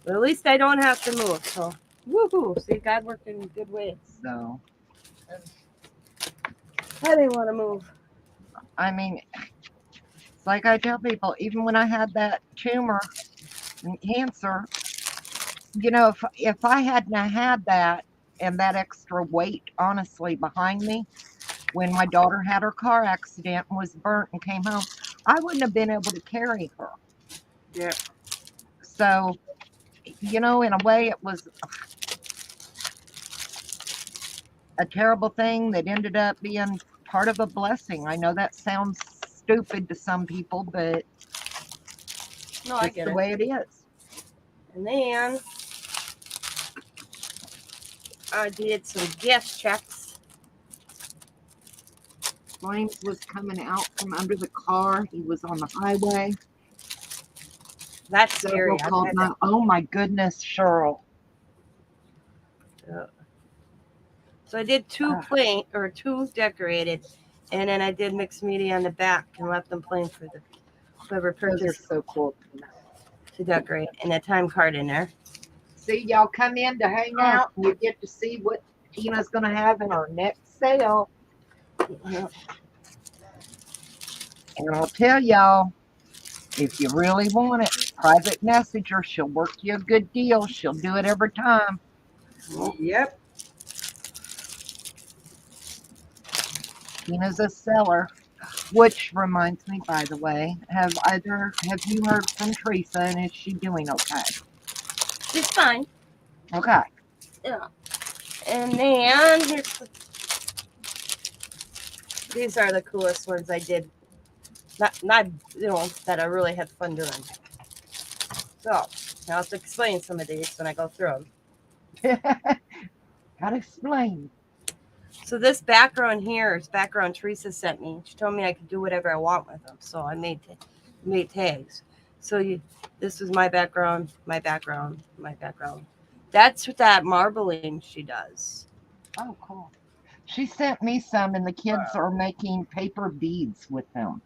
But at least I don't have to move. So, woohoo! See, God worked in good ways. So, I didn't want to move. I mean, it's like I tell people, even when I had that tumor and cancer, you know, if I hadn't had that and that extra weight, honestly, behind me, when my daughter had her car accident and was burnt and came home, I wouldn't have been able to carry her. Yeah. So, you know, in a way, it was a terrible thing that ended up being part of a blessing. I know that sounds stupid to some people, but No, I it's get the it. way it is. And then I did some gift checks. Flames was coming out from under the car. He was on the highway. That's scary. Several called my, oh my goodness, Cheryl. So I did two decorated, and then I did mixed media on the back and left them plain for the whoever Those are purchased so cool. to decorate, and a time card in there. See, y'all come in to hang out and you get to see what Tina's going to have in our next sale. And I'll tell y'all, if you really want it, private message her. She'll work you a good deal. She'll do it every time. Yep. Tina's a seller. Which reminds me, by the way, have you heard from Teresa, and is she doing okay? She's fine. Okay. Yeah. And then these are the coolest ones I did. Not that I really had fun doing. So I'll have to explain some of these when I go through them. Gotta explain. So this background here is background Teresa sent me. She told me I could do whatever I want with them. So I made tags. So this was my background, my background, my background. That's that marbling she does. Oh, cool. She sent me some, and the kids are making paper beads with them.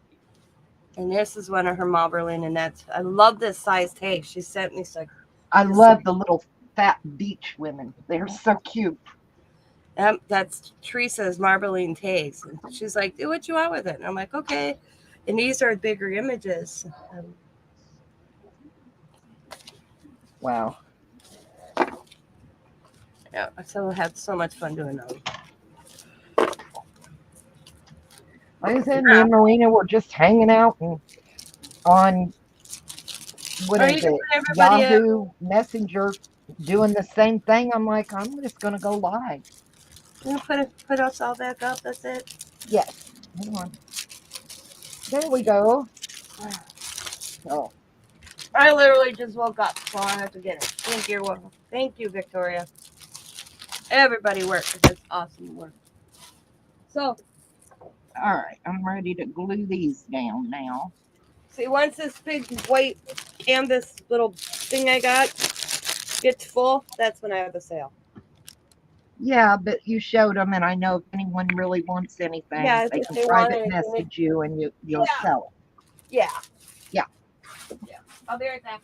And this is one of her marbling, and I love this size tag. She sent me some. I love the little fat beach women. They're so cute. That's Teresa's marbling tags. And she's like, do what you want with it. And I'm like, okay. And these are bigger images. Wow. Yeah, so I had so much fun doing them. Like I said, me and Marina were just hanging out and on Yahoo Messenger, doing the same thing. I'm like, I'm just gonna go live. You put us all back up. That's it. Yes. Hold on. There we go. Oh. I literally just woke up, so I have to get it. Thank you, Victoria. Everybody worked. That's awesome work. So, all right, I'm ready to glue these down now. See, once this big white canvas little thing I got gets full, that's when I have a sale. Yeah, but you showed them, and I know if anyone really wants anything, they can private message you, and you'll sell it. Yeah. Yeah. Yeah. I'll be right back.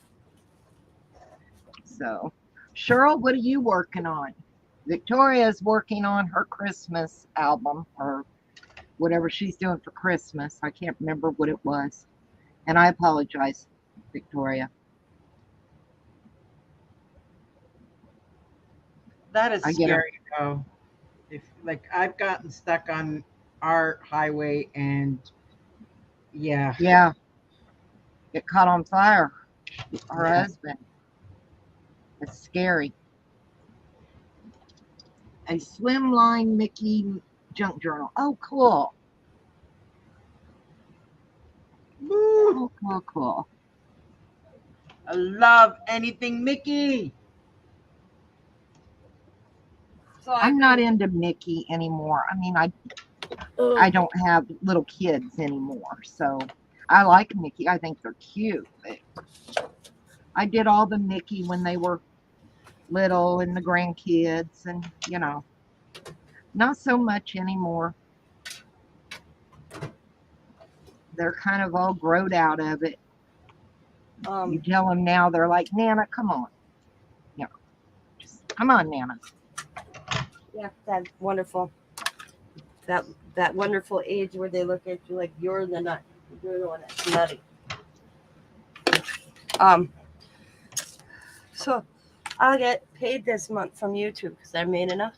So, Cheryl, what are you working on? Victoria's working on her Christmas album, or whatever she's doing for Christmas. I can't remember what it was. And I apologize, Victoria. That is scary, though. If like I've gotten stuck on our highway, and yeah, it caught on fire. Her husband. It's scary. A slimline Mickey junk journal. Oh, cool. Cool, cool, cool. I love anything Mickey. So I'm not into Mickey anymore. I mean, I don't have little kids anymore, so I like Mickey. I think they're cute. But I did all the Mickey when they were little, and the grandkids, and not so much anymore. They're kind of all growed out of it. You tell them now, they're like, Nana, come on. Just come on, Nana. Yeah, that wonderful age where they look at you like you're the nut. You're the one that's nutty. So I'll get paid this month from YouTube because I made enough.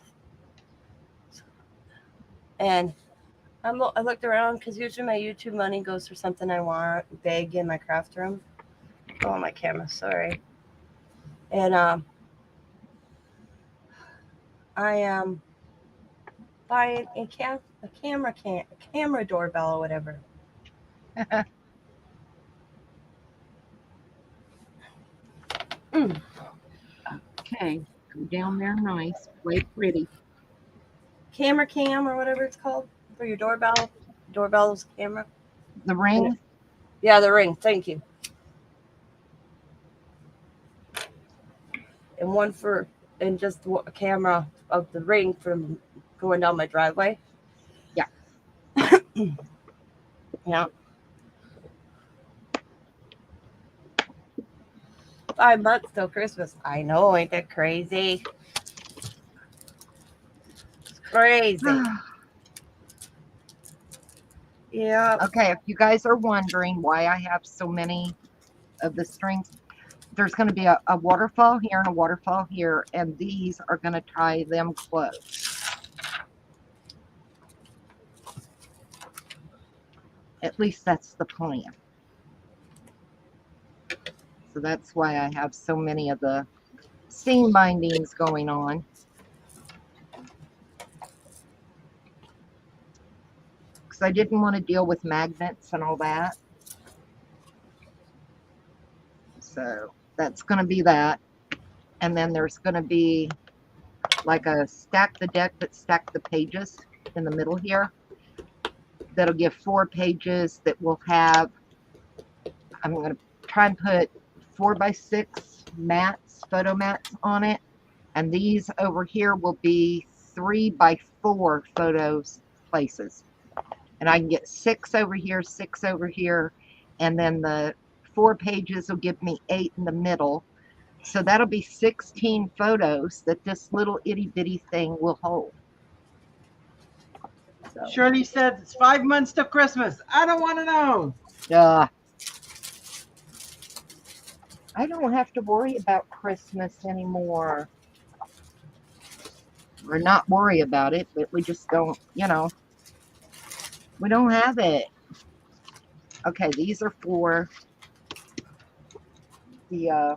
And I looked around because usually my YouTube money goes for something I want, big in my craft room. Oh, my camera, sorry. And I am buying a camera doorbell or whatever. Okay, go down there nice, play pretty. Camera cam or whatever it's called for your doorbell. Doorbell's camera. The ring? Yeah, the ring. Thank you. And just a camera of the ring from going down my driveway. Yeah. Yeah. $5 till Christmas. I know, ain't that crazy? It's crazy. Yeah. Okay, if you guys are wondering why I have so many of the strings, there's going to be a waterfall here and a waterfall here, and these are going to tie them close. At least that's the plan. So that's why I have so many of the seam bindings going on. Because I didn't want to deal with magnets and all that. So that's going to be that. And then there's going to be like a stack the deck, but stack the pages in the middle here. That'll give 4 pages that will have, I'm going to try and put 4x6 mats, photo mats on it. And these over here will be 3x4 photos places. And I can get 6 over here, 6 over here. And then the 4 pages will give me 8 in the middle. So that'll be 16 photos that this little itty bitty thing will hold. So, Shirley said it's 5 months till Christmas. I don't want to know. I don't have to worry about Christmas anymore. Or not worry about it, but we just don't, you know, we don't have it. Okay, these are for the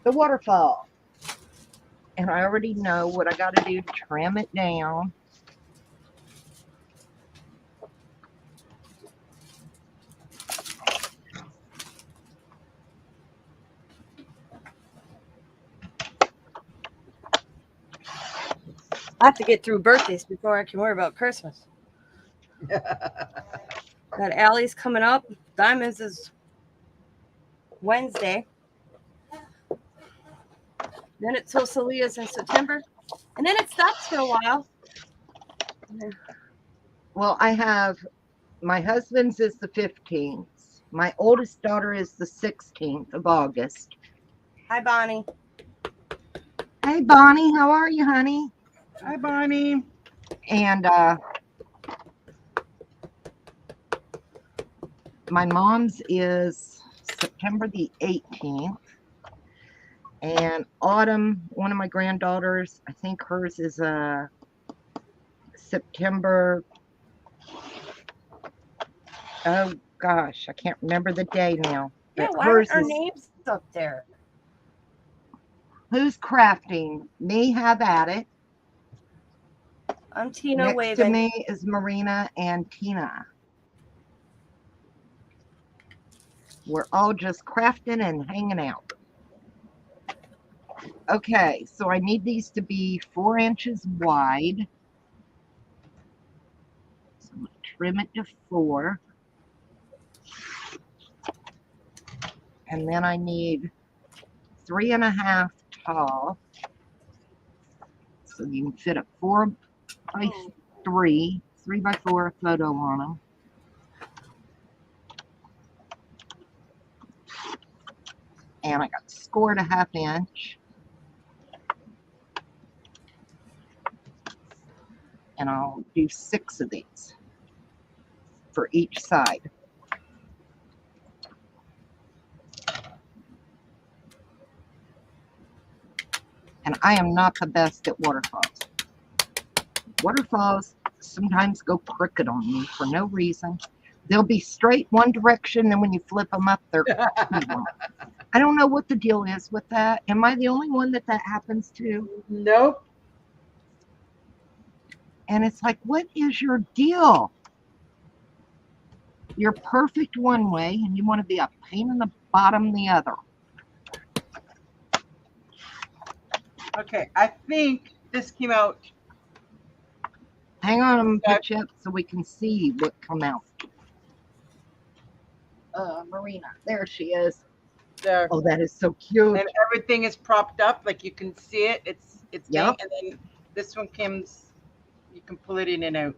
waterfall. And I already know what I got to do to trim it down. I have to get through birthdays before I can worry about Christmas. Got Allie's coming up. Diamonds is Wednesday. Then it's Sosalia's in September. And then it stops for a while. Well, I have, my husband's is the 15th. My oldest daughter is the 16th of August. Hi, Bonnie. Hey, Bonnie, how are you, honey? Hi, Bonnie. And my mom's is September the 18th. And Autumn, one of my granddaughters, I think hers is September. Oh gosh, I can't remember the day now. Yeah, But why hers aren't our is, names up there? who's crafting? Me, have at it. I'm Tina Next waving. to me is Marina and Tina. We're all just crafting and hanging out. Okay, so I need these to be 4 inches wide. So I'm going to trim it to 4. And then I need 3.5 tall. So you can fit a 4x3, 3x4 photo on them. And I got scored a 1/2 inch. And I'll do 6 of these for each side. And I am not the best at waterfalls. Waterfalls sometimes go crooked on me for no reason. They'll be straight one direction, and when you flip them up, they're evil. I don't know what the deal is with that. Am I the only one that happens to? Nope. And it's like, what is your deal? You're perfect one way, and you want to be a pain in the bottom the other. Okay, I think this came out. Hang on, I'm going to pitch up so we can see what come out. Marina, there she is. There. Oh, that is so cute. And everything is propped up, like you can see it. It's Yep. big, and then this one comes. You can pull it in and out.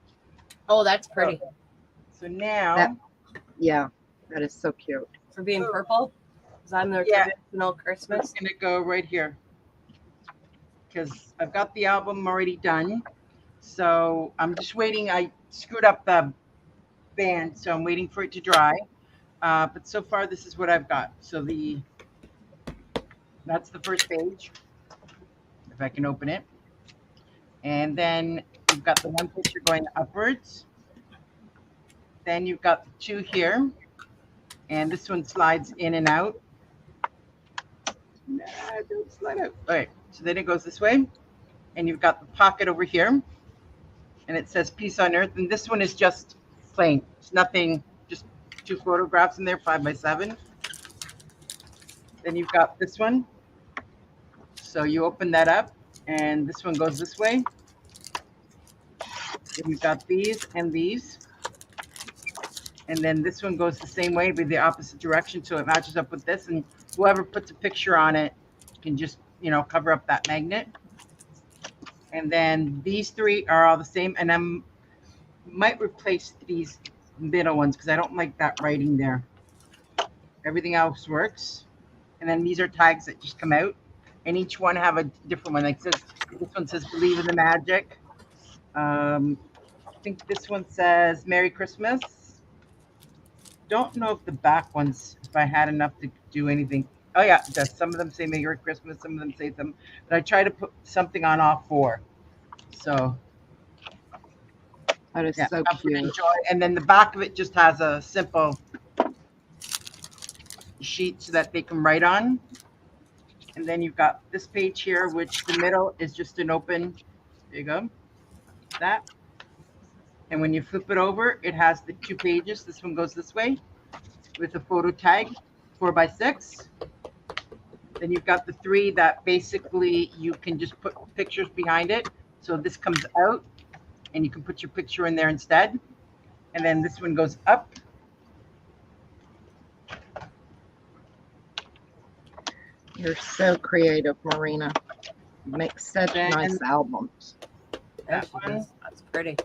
Oh, that's pretty. So now, Yeah, that is so cute. For being purple. Because I'm their Yeah. traditional Christmas. it's gonna go right here because I've got the album already done. So I'm just waiting. I screwed up the band, so I'm waiting for it to dry. But so far, this is what I've got. So that's the first page, if I can open it. And then you've got the one picture going upwards. Then you've got the 2 here. And this one slides in and out. Nah, don't slide out. All right, so then it goes this way. And you've got the pocket over here. And it says Peace on Earth. And this one is just plain. It's nothing, just 2 photographs in there, 5x7. Then you've got this one. So you open that up. And this one goes this way. Then we've got these and these. And then this one goes the same way, but the opposite direction. So it matches up with this. And whoever puts a picture on it can just, cover up that magnet. And then these three are all the same. And I might replace these middle ones because I don't like that writing there. Everything else works. And then these are tags that just come out. And each one have a different one. Like this one says believe in the magic. I think this one says Merry Christmas. Don't know if the back ones, if I had enough to do anything. Oh yeah, it does. Some of them say Merry Christmas, some of them say them, but I try to put something on all four. So That is yeah, so comfort cute. and joy. And then the back of it just has a simple sheet so that they can write on. And then you've got this page here, which the middle is just an open. There you go. That. And when you flip it over, it has the 2 pages. This one goes this way with a photo tag, 4x6. Then you've got the 3 that basically you can just put pictures behind it. So this comes out and you can put your picture in there instead. And then this one goes up. You're so creative, Marina. You make such Then- nice albums. That That one. That's pretty.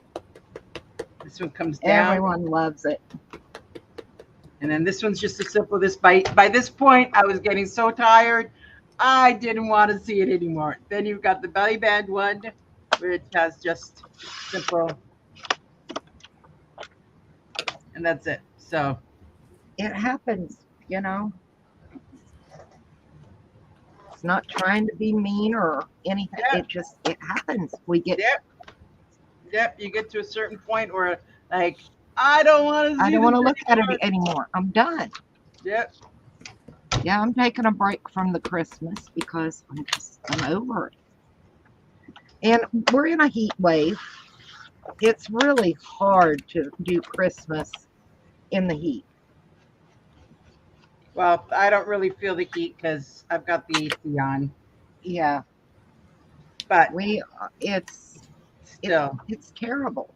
This one comes down. Everyone loves it. And then this one's just a simple, this by this point, I was getting so tired. I didn't want to see it anymore. Then you've got the belly band one, which has just simple. And that's it. So It happens, you know. It's not trying to be mean or anything. Yeah. It happens. We get yep, you get to a certain point where like, I don't want to see I don't want to this look at anymore. it anymore. I'm done. Yep. Yeah, I'm taking a break from the Christmas because I'm over it. And we're in a heat wave. It's really hard to do Christmas in the heat. Well, I don't really feel the heat because I've got the AC on. Yeah, But it's still, it's terrible.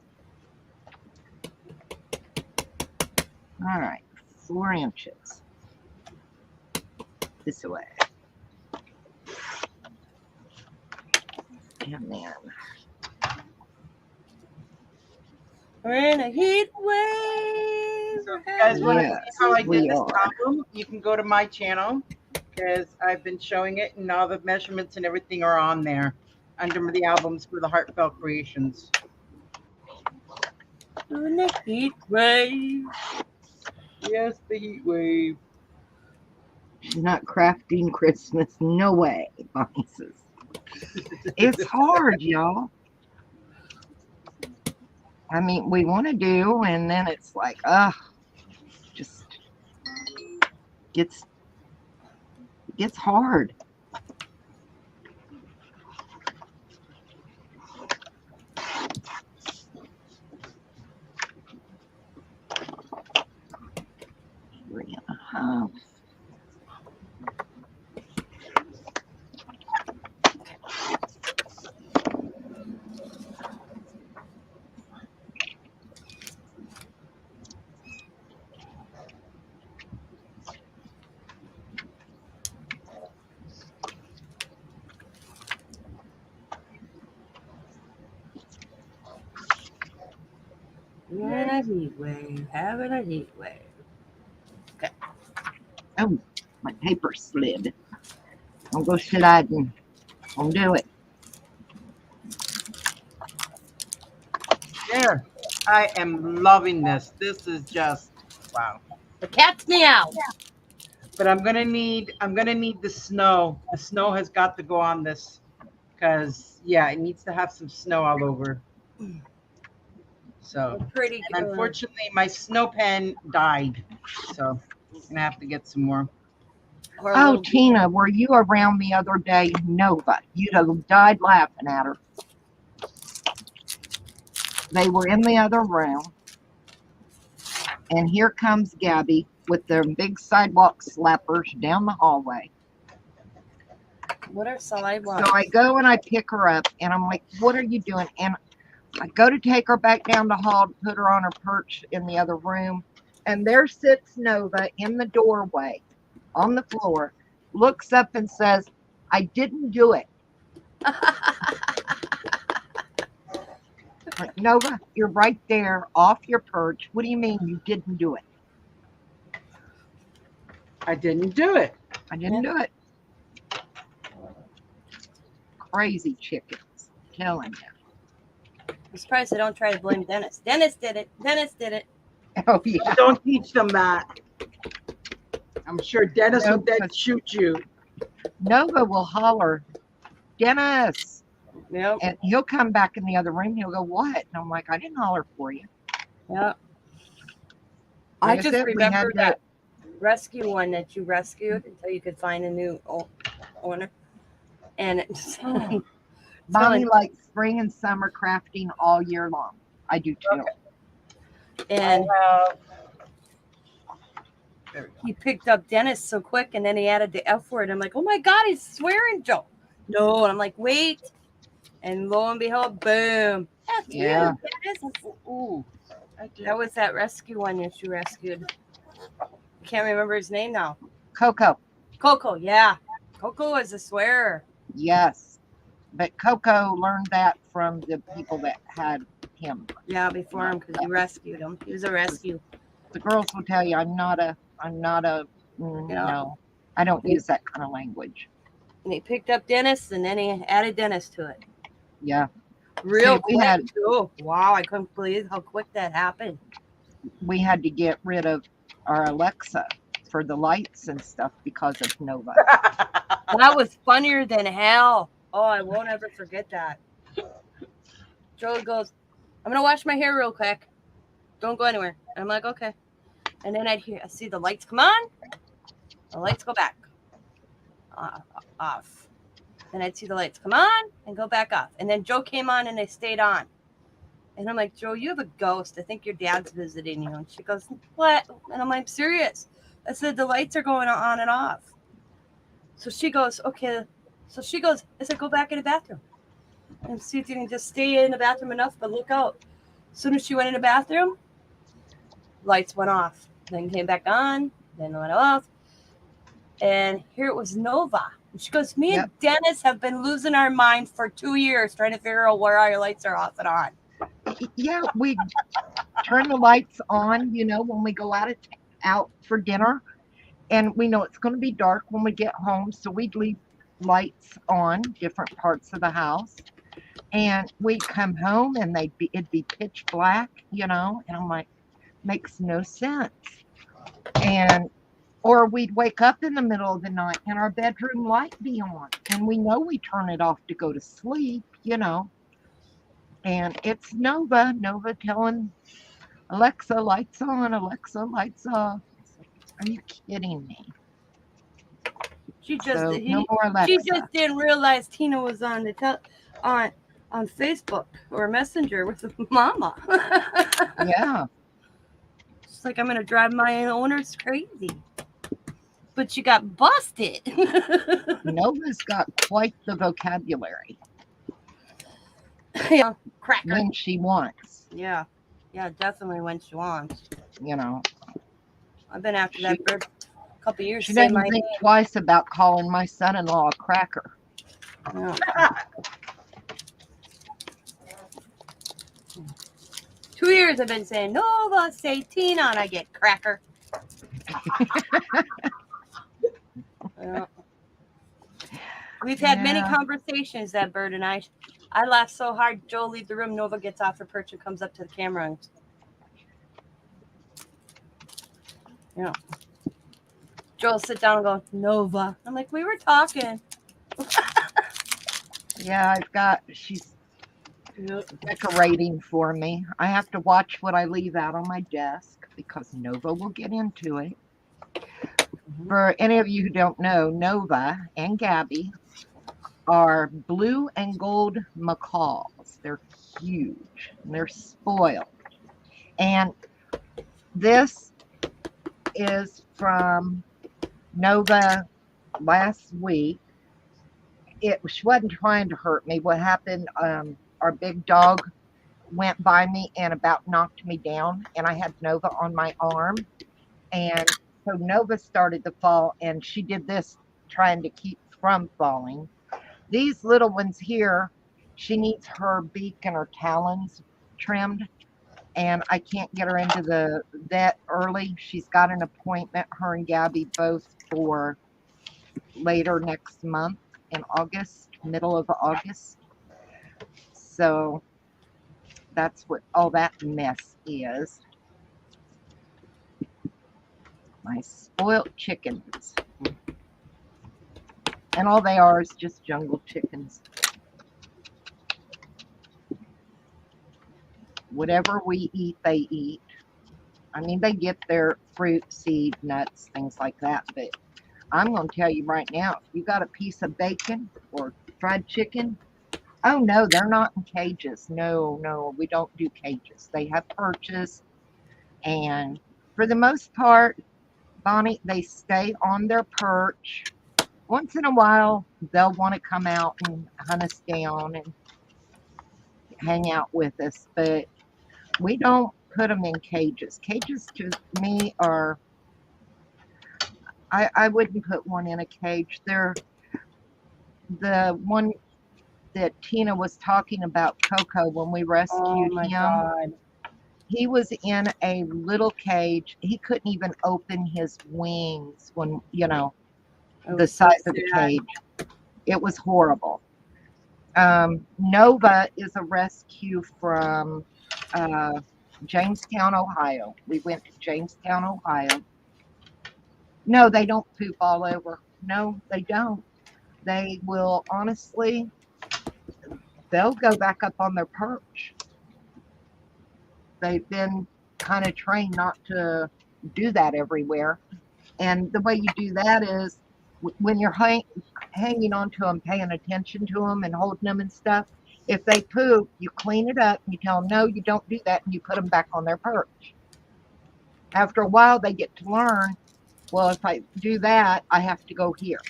All right, 4 inches. This way. And then We're in a heat wave. so if you guys want to Yes, see how I we did this are. album, you can go to my channel because I've been showing it and all the measurements and everything are on there under the albums for the Heartfelt Creations. We're in a heat wave. Yes, the heat wave. she's not crafting Christmas. No way, Bonnie says. It's hard, y'all. I mean, we want to do, and then it's like, just gets hard. Three and a half. We're in a heat wave. Having a heat wave. Oh, my paper slid. I'll go sliding. I'll do it. There. I am loving this. This is just wow. The cat's meow. But I'm gonna need the snow. The snow has got to go on this because yeah, it needs to have some snow all over. So Pretty and good. unfortunately my snow pen died. So I'm gonna have to get some more. Or a Oh, little- Tina, were you around the other day? Nobody. You'd have died laughing at her. They were in the other room. And here comes Gabby with their big sidewalk slappers down the hallway. What are saliva? So I go and I pick her up, and I'm like, what are you doing? And I go to take her back down the hall to put her on her perch in the other room, and there sits Nova in the doorway on the floor, looks up and says, I didn't do it. Like, Nova, you're right there off your perch. What do you mean you didn't do it? I didn't do it. I didn't do it. Crazy chickens. Telling you. I'm surprised they don't try to blame Dennis. Dennis did it. Dennis did it. Oh, yeah. Don't teach them that. I'm sure Dennis No, would then because- shoot you. Nova will holler, Dennis. Yep. And he'll come back in the other room. He'll go, what? And I'm like, I didn't holler for you. Yep. I Like just said, we remember had to- that rescue one that you rescued until you could find a new owner. And it's Mommy likes spring and summer crafting all year long. I do too. and There we go. he picked up Dennis so quick, and then he added the F word. I'm like, oh my God, he's swearing, Joe. No, and I'm like, wait. And lo and behold, boom. F Yeah. you, Dennis. Ooh, I did. That was that rescue one that you rescued. Can't remember his name now. Coco. Coco, yeah. Coco is a swearer. Yes. But Coco learned that from the people that had him. Yeah, before him because you rescued him. He was a rescue. The girls will tell you I'm not a Yeah. no. I don't use that kind of language. And he picked up Dennis, and then he added Dennis to it. Yeah. Real See, we quick, had- too. Wow, I couldn't believe how quick that happened. We had to get rid of our Alexa for the lights and stuff because of Nova. That was funnier than hell. Oh, I won't ever forget that. Joe goes, I'm gonna wash my hair real quick. Don't go anywhere. And I'm like, okay. And then I see the lights come on. The lights go back. Off. Then I'd see the lights come on and go back off. And then Joe came on and they stayed on. And I'm like, Joe, you have a ghost. I think your dad's visiting you. And she goes, what? And I'm like, serious. I said, the lights are going on and off. So she goes, okay. So she goes, I said, go back in the bathroom and see if you can just stay in the bathroom enough, but look out. As soon as she went in the bathroom, lights went off, then came back on, then went off. And here it was Nova. And she goes, me and Dennis have been losing our mind for 2 years trying to figure out where our lights are off and on. Yeah, we turn the lights on, when we go out for dinner. And we know it's going to be dark when we get home. So we'd leave lights on different parts of the house. And we'd come home and it'd be pitch black, and I'm like, makes no sense. Or we'd wake up in the middle of the night and our bedroom light be on. And we know we turn it off to go to sleep, And it's Nova telling Alexa, lights on, Alexa, lights off. Are you kidding me? She just No more Alexa. she just didn't realize Tina was on the on Facebook or Messenger with Mama. Yeah. She's like, I'm gonna drive my owners crazy. But she got busted. Nova's got quite the vocabulary Yeah, cracker. when she wants, Yeah, definitely when she wants. I've been after that bird a couple years. She Say doesn't my think twice about calling my son-in-law a cracker. name. Yeah. 2 years I've been saying, Nova, say Tina, and I get cracker. Yeah. We've had many Yeah. conversations, that bird and I. I laugh so hard. Joe leaves the room. Nova gets off her perch and comes up to the camera. And, Joe will sit down and go, Nova. I'm like, we were talking. Yeah, she's decorating for me. I have to watch what I leave out on my desk because Nova will get into it. For any of you who don't know, Nova and Gabby are blue and gold macaws. They're huge and they're spoiled. And this is from Nova last week. she wasn't trying to hurt me. What happened? Our big dog went by me and about knocked me down, and I had Nova on my arm, and so Nova started to fall, and she did this trying to keep from falling. These little ones here, she needs her beak and her talons trimmed, and I can't get her into the vet early. She's got an appointment, her and Gabby both, for later next month in August, middle of August. So that's what all that mess is. My spoiled chickens. And all they are is just jungle chickens. Whatever we eat, they eat. I mean, they get their fruit, seed, nuts, things like that. But I'm going to tell you right now, if you got a piece of bacon or fried chicken, oh no, they're not in cages. No, we don't do cages. They have perches. And for the most part, Bonnie, they stay on their perch. Once in a while, they'll want to come out and hunt us down and hang out with us, but we don't put them in cages. Cages to me are, I wouldn't put one in a cage. They're the one that Tina was talking about, Coco, when we rescued him. God. He was in a little cage. He couldn't even open his wings when, the size of the cage. It was horrible. Nova is a rescue from Jamestown, Ohio. We went to Jamestown, Ohio. No, they don't poop all over. No, they don't. They will, honestly, they'll go back up on their perch. They've been kind of trained not to do that everywhere. And the way you do that is when you're hanging on to them, paying attention to them and holding them and stuff. If they poop, you clean it up and you tell them, no, you don't do that, and you put them back on their perch. After a while, they get to learn, well, if I do that, I have to go here.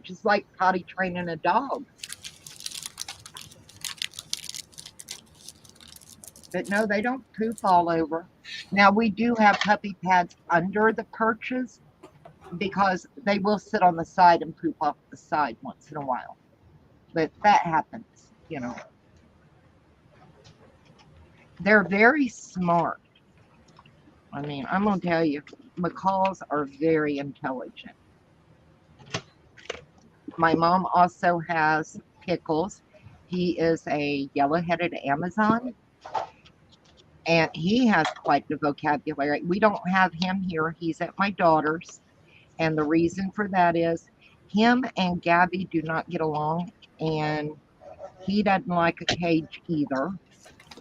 Just like potty training a dog. But no, they don't poop all over. Now, we do have puppy pads under the perches because they will sit on the side and poop off the side once in a while. But that happens, They're very smart. I mean, I'm going to tell you, macaws are very intelligent. My mom also has Pickles. He is a yellow-headed Amazon. And he has quite the vocabulary. We don't have him here. He's at my daughter's. And the reason for that is him and Gabby do not get along. And he doesn't like a cage either.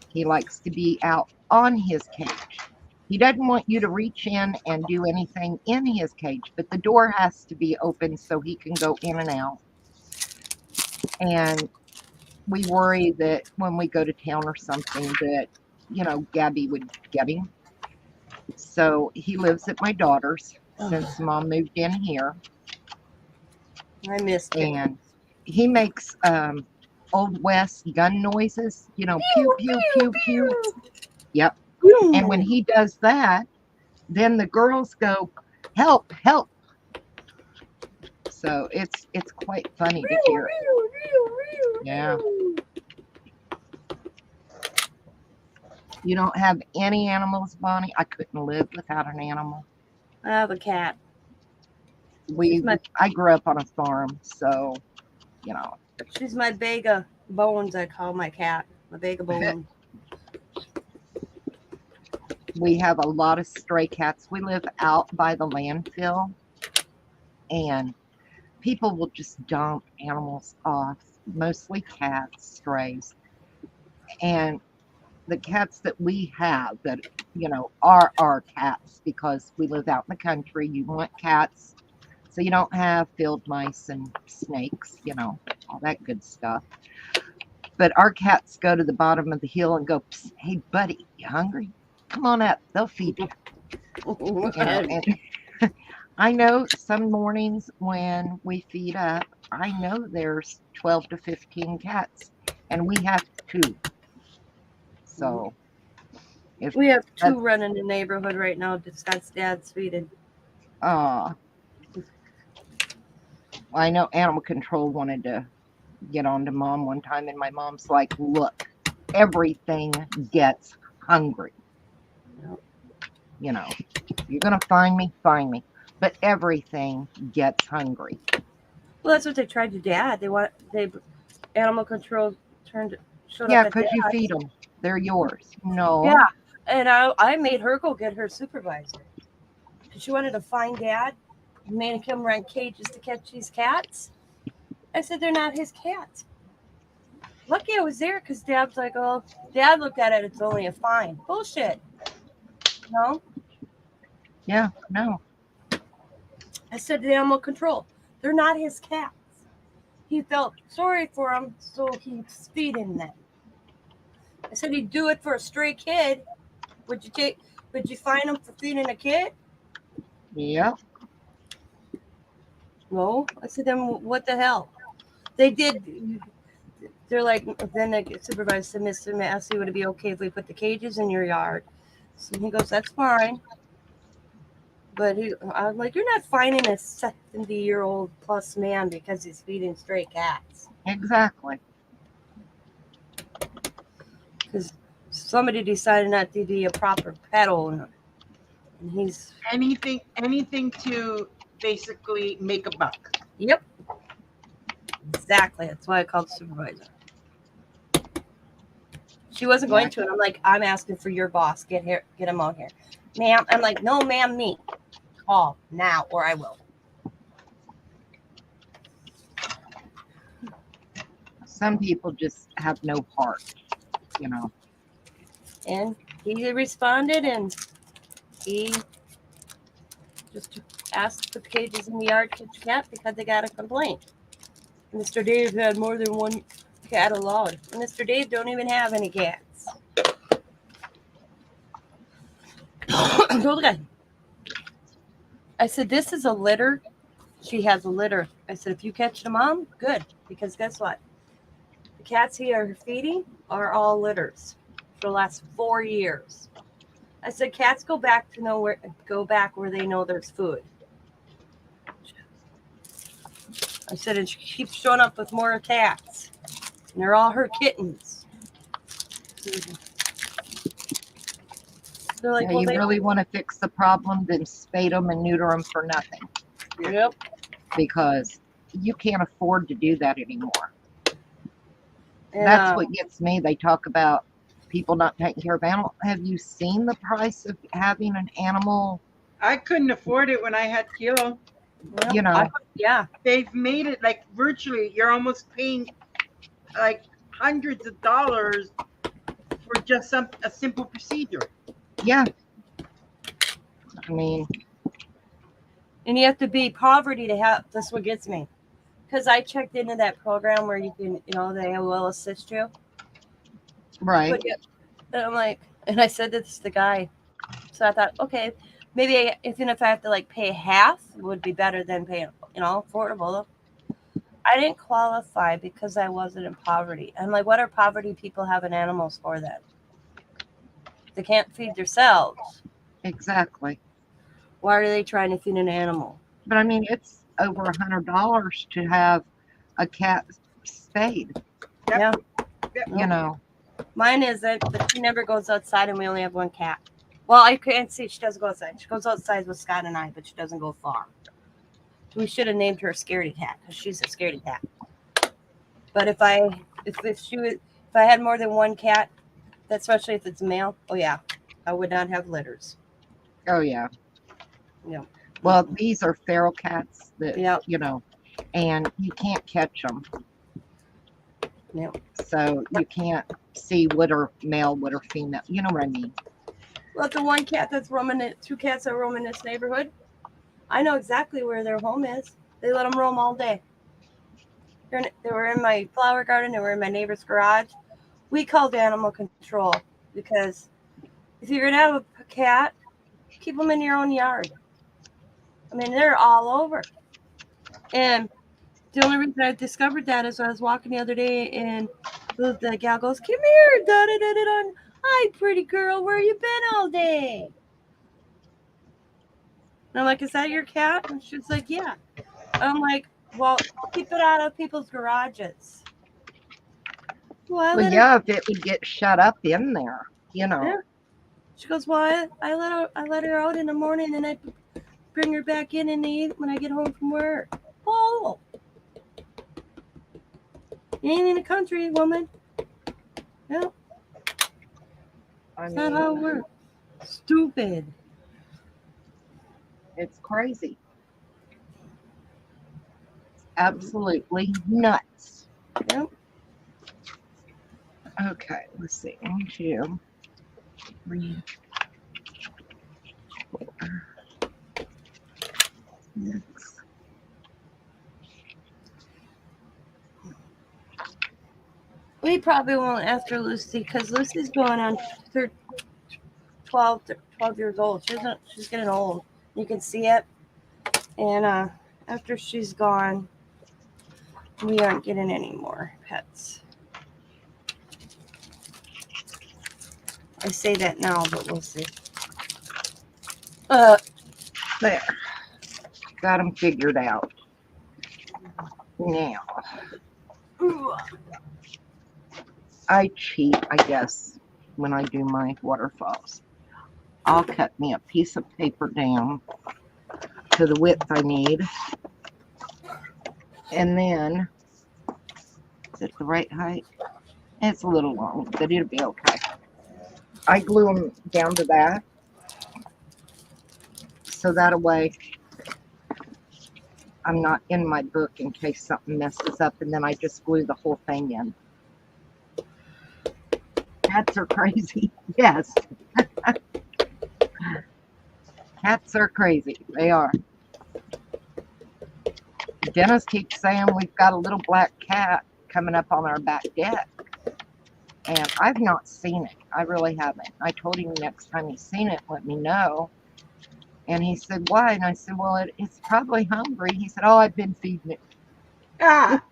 He likes to be out on his cage. He doesn't want you to reach in and do anything in his cage. But the door has to be open so he can go in and out. And we worry that when we go to town or something that Gabby would get him. So he lives at my daughter's since Mom moved in here. I missed it. And he makes Old West gun noises, pew, pew, pew, pew. Yep. And when he does that, then the girls go, help, help. So it's quite funny to hear it. Yeah. You don't have any animals, Bonnie? I couldn't live without an animal. I have a cat. I grew up on a farm, so, She's my Vega Bones, I call my cat. My Vega Bones. We have a lot of stray cats. We live out by the landfill, and people will just dump animals off, mostly cats, strays. And the cats that we have that, are our cats because we live out in the country. You want cats so you don't have field mice and snakes, all that good stuff. But our cats go to the bottom of the hill and go, hey, buddy, you hungry? Come on up. They'll feed you. And I know some mornings when we feed up, I know there's 12 to 15 cats, and we have 2. So if We have 2 that's running the neighborhood right now. That's Dad's feeding. I know animal control wanted to get on to Mom one time, and my mom's like, look, everything gets hungry. Yep. You know, if you're gonna find me, but everything gets hungry. Well, that's what they tried to Dad. They animal control showed Yeah, up at because you Dad's. feed them, they're yours. No. Yeah, and I made her go get her supervisor because she wanted to find Dad. Made him rent cages to catch these cats. I said they're not his cats. Lucky I was there because Dad's like, oh, Dad looked at it. It's only a fine. Bullshit. No, Yeah, no. I said to animal control, they're not his cats. He felt sorry for them, so he's feeding them. I said he'd do it for a stray kid. Would you fine him for feeding a kid? Yep. No. I said, then what the hell? They did. They're like, then the supervisor said, Mr. Massey, would it be okay if we put the cages in your yard? So he goes, that's fine. But I'm like, you're not fining a 70-year-old plus man because he's feeding stray cats. Exactly. Because somebody decided not to be a proper pet owner. And he's, anything to basically make a buck. yep. Exactly. That's why I called the supervisor. She wasn't going to, and I'm like, I'm asking for your boss. Get him out here. Ma'am. I'm like, no, ma'am, me. Call now or I will. Some people just have no heart, you know. And he responded, and he just asked to put the cages in the yard to catch a cat because they got a complaint. Mr. Dave had more than one cat allowed. Mr. Dave don't even have any cats. I told the guy. I said, this is a litter. She has a litter. I said, if you catch the mom, good. Because guess what? The cats he are feeding are all litters for the last 4 years. I said, cats go back where they know there's food. I said, and she keeps showing up with more attacks. And they're all her kittens. They're like, Yeah, well, you they really want to fix the problem, then spade them and neuter them for nothing. Yep. Because you can't afford to do that anymore. And, That's what gets me. They talk about people not taking care of animals. Have you seen the price of having an animal? I couldn't afford it when I had Kilo. well, You know. yeah. They've made it like virtually you're almost paying like hundreds of dollars for just a simple procedure. Yeah. I mean, And you have to be poverty to have. That's what gets me. Because I checked into that program where you can, they will assist you. right. But yeah, and I'm like, and I said this to the guy. So I thought, okay, maybe even if I have to like pay half, it would be better than paying, affordable. I didn't qualify because I wasn't in poverty. I'm like, what are poverty people having animals for then? They can't feed themselves. Exactly. Why are they trying to feed an animal? But I mean, it's over $100 to have a cat spayed. Yeah. You know. Mine isn't, but she never goes outside, and we only have one cat. Well, I can't see. She doesn't go outside. She goes outside with Scott and I, but she doesn't go far. We should have named her Scaredy Cat because she's a scaredy cat. But if I had more than one cat, especially if it's male, oh yeah, I would not have litters. Oh yeah. Yeah. Well, these are feral cats that Yep. And you can't catch them. Yep. So you can't see what are male, what are female. You know what I mean? Well, the one cat that's roaming, 2 cats that roam in this neighborhood, I know exactly where their home is. They let them roam all day. They were in my flower garden. They were in my neighbor's garage. We called animal control because if you're going to have a cat, keep them in your own yard. I mean, they're all over. And The only reason I discovered that is I was walking the other day and the gal goes, "Come here, da da da da." Hi, pretty girl. Where you been all day? And I'm like, "Is that your cat?" And she's like, "Yeah." I'm like, "Well, keep it out of people's garages." Well, I Well, let her. yeah, if it would get shut up in there, you know. Yeah. She goes, "Well, I let her out in the morning and I bring her back in the evening when I get home from work." Oh, you ain't in the country, woman. Yeah, I it's not how it mean, works. Stupid. it's crazy. Absolutely nuts. Yep. Okay, let's see. 1, 2, 3, 4, 6. We probably won't after Lucy because Lucy's going on 12 years old. She's getting old. You can see it. And after she's gone, we aren't getting any more pets. I say that now, but we'll see. There. Got them figured out. Now, I cheat, I guess, when I do my waterfalls. I'll cut me a piece of paper down to the width I need. And then, is it the right height? It's a little long, but it'll be okay. I glue them down to that. So that way, I'm not in my book in case something messes up, and then I just glue the whole thing in. Cats are crazy. Yes. Cats are crazy. They are. Dennis keeps saying we've got a little black cat coming up on our back deck. And I've not seen it. I really haven't. I told him next time he's seen it, let me know. And he said, why? And I said, well, it's probably hungry. He said, oh, I've been feeding it. Ah,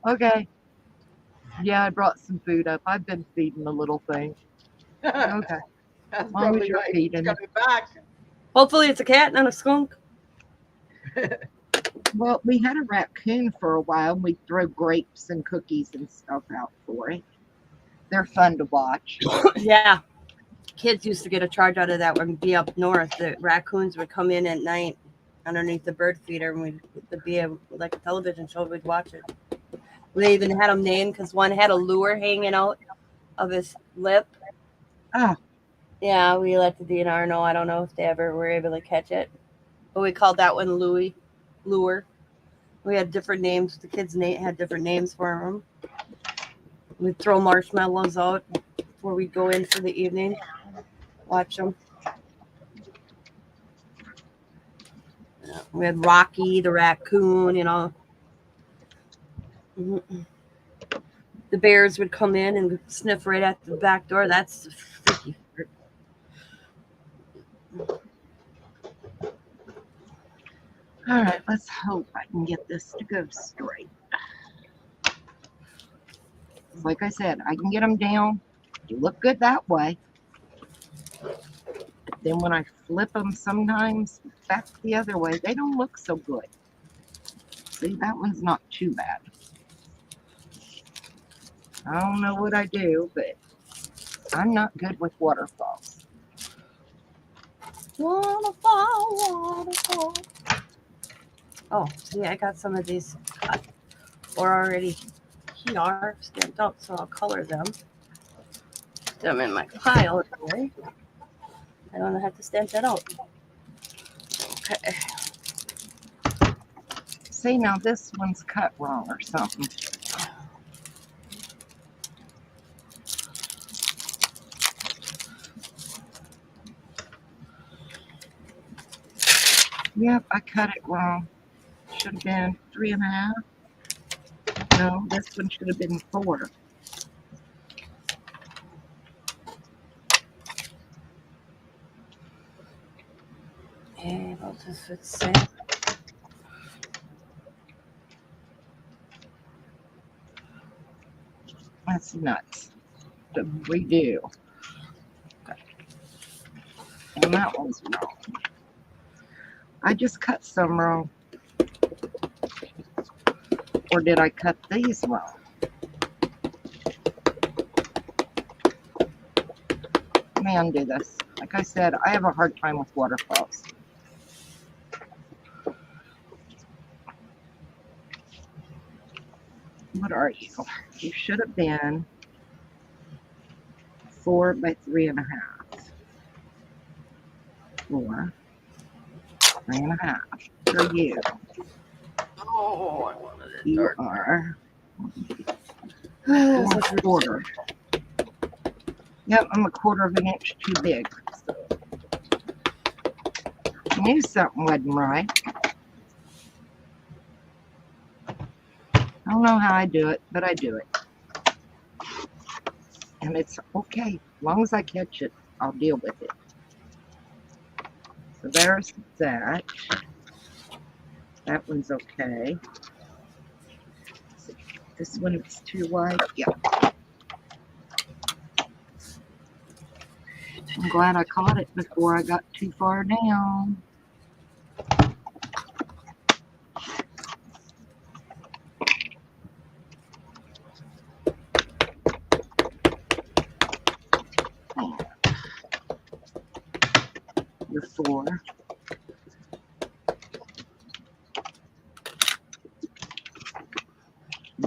Okay. Yeah, I brought some food up. I've been feeding the little thing. Okay. that's long as probably you're right. He's feeding. coming back. Hopefully it's a cat, not a skunk. Well, we had a raccoon for a while. And we'd throw grapes and cookies and stuff out for it. They're fun to watch. Yeah. Kids used to get a charge out of that when we'd be up north. The raccoons would come in at night underneath the bird feeder, and there'd be like a television show. We'd watch it. They even had them named because one had a lure hanging out of his lip. Ah, Yeah, we let the DNR know. I don't know if they ever were able to catch it, but we called that one Louie, lure. We had different names. The kids' had different names for them. We'd throw marshmallows out before we'd go in for the evening. Watch them. Yeah, we had Rocky the raccoon, Mhm. The bears would come in and sniff right at the back door. That's freaky. all right. Let's hope I can get this to go straight. Like I said, I can get them down. They look good that way. Then when I flip them sometimes back the other way, they don't look so good. See, that one's not too bad. I don't know what I do, but I'm not good with waterfalls. Waterfall, waterfall. Oh, see, I got some of these cut or already here stamped out, so I'll color them. Put them in my pile anyway. I don't have to stamp that out. Okay. See, now this one's cut wrong or something. Yep, I cut it wrong. Should have been 3.5. No, this one should have been 4. And I'll just say. That's nuts. To redo. And that one's wrong. I just cut some wrong. Or did I cut these wrong? Let me undo this. Like I said, I have a hard time with waterfalls. What are you? You should have been 4 by 3.5. 4, 3.5. For you. Oh, I wanted it You dark. are It's 4 1/4. Yep, I'm 1/4 of an inch too big. So I knew something wasn't right. I don't know how I do it, but I do it. And it's okay. As long as I catch it, I'll deal with it. So there's that. That one's okay. This one is too wide. Yeah. I'm glad I caught it before I got too far down. You're 4.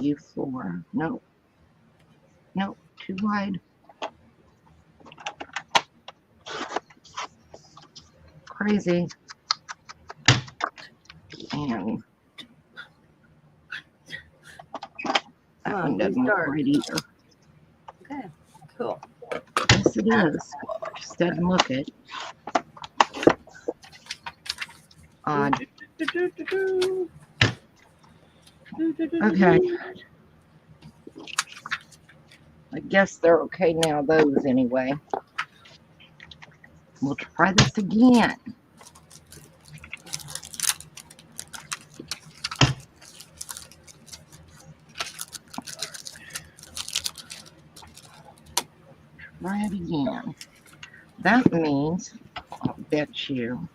You 4. No. No, too wide. Crazy. And that one doesn't look right either. Okay, cool. Yes, it is. Just doesn't look it. Odd. Okay. I guess they're okay now, those anyway. We'll try this again. Try it again. That means, I'll bet you.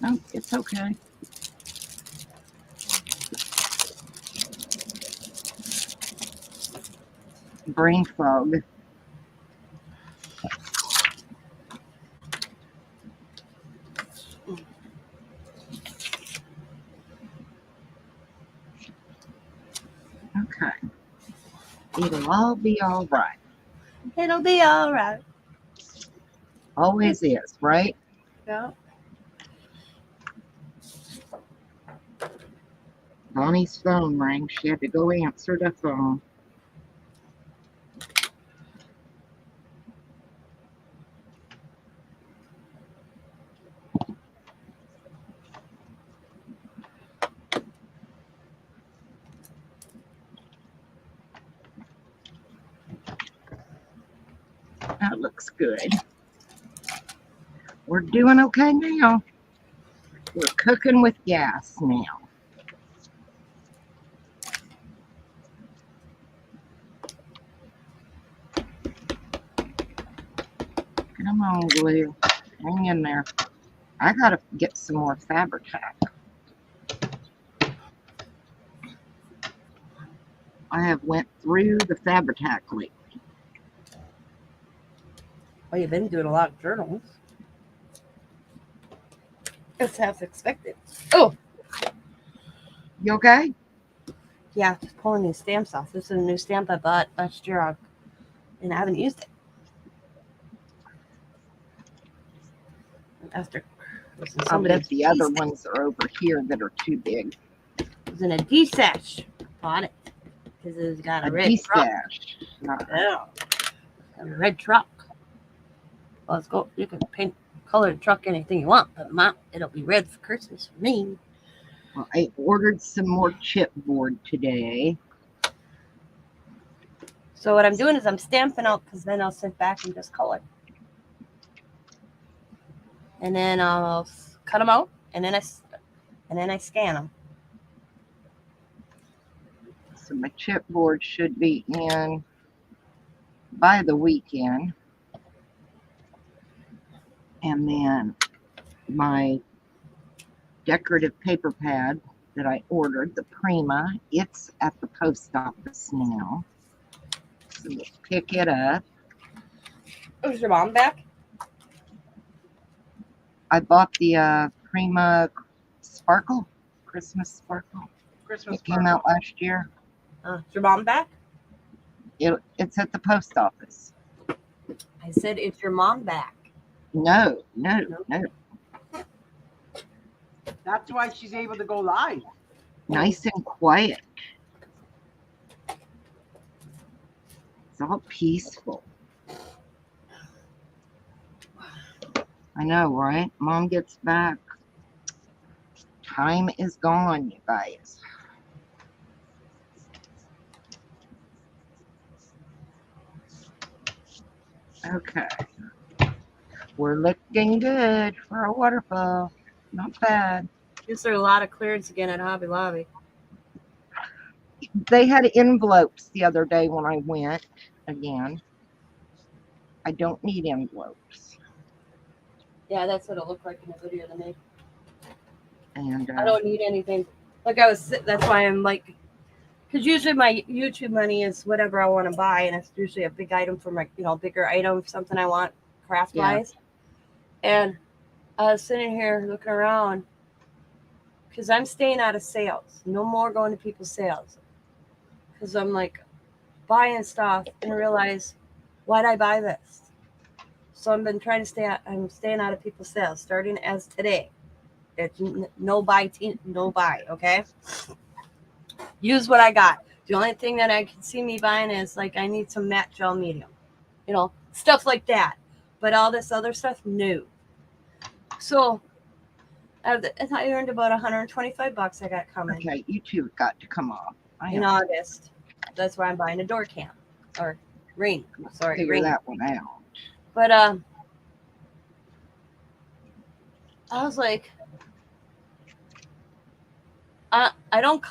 No, it's okay. Brain fog. Okay. It'll all be all right. It'll be all right. Always is, right? Yeah. Bonnie's phone rang. She had to go answer the phone. That looks good. We're doing okay now. We're cooking with gas now. Come on, glue. Hang in there. I gotta get some more Fabri-Tac. I have went through the Fabri-Tac lately. Well, you've been doing a lot of journals. It's half expected. Oh, You okay? yeah, just pulling these stamps off. This is a new stamp I bought last year, and I haven't used it. After I bet the other ones are over here that are too big. It was in a D-sash. Bought it because it's got a red D-stash. truck. Yeah, a red truck. Well, let's go. You can paint, color the truck anything you want, but it'll be red for Christmas for me. Well, I ordered some more chipboard today. So what I'm doing is I'm stamping out because then I'll sit back and just color. And then I'll cut them out, and then I scan them. So my chipboard should be in by the weekend. And then my decorative paper pad that I ordered, the Prima, it's at the post office now. So we'll pick it up. Is your mom back? I bought the Prima Sparkle, Christmas Sparkle. Christmas It came out last year. Is your mom back? It's at the post office. I said, is your mom back? No. That's why she's able to go live. Nice and quiet. It's all peaceful. I know, right? Mom gets back. Time is gone, you guys. Okay. We're looking good for a waterfall. Not bad. Is there a lot of clearance again at Hobby Lobby? They had envelopes the other day when I went again. I don't need envelopes. Yeah, that's what it looked like in the video to me. And I don't need anything. Like that's why I'm like, because usually my YouTube money is whatever I want to buy, and it's usually a big item for my, bigger item, something I want craft wise. And I was sitting here looking around because I'm staying out of sales. No more going to people's sales. Because I'm like buying stuff and realize, why'd I buy this? So I've been trying to I'm staying out of people's sales starting as today. It's no buy, okay? Use what I got. The only thing that I can see me buying is like I need some matte gel medium. Stuff like that. But all this other stuff, no. So I earned about $125 I got coming. Okay, you two have got to come off. In August. That's why I'm buying a door cam. Or ring. Sorry, figure ring. that one out. But I was like, I don't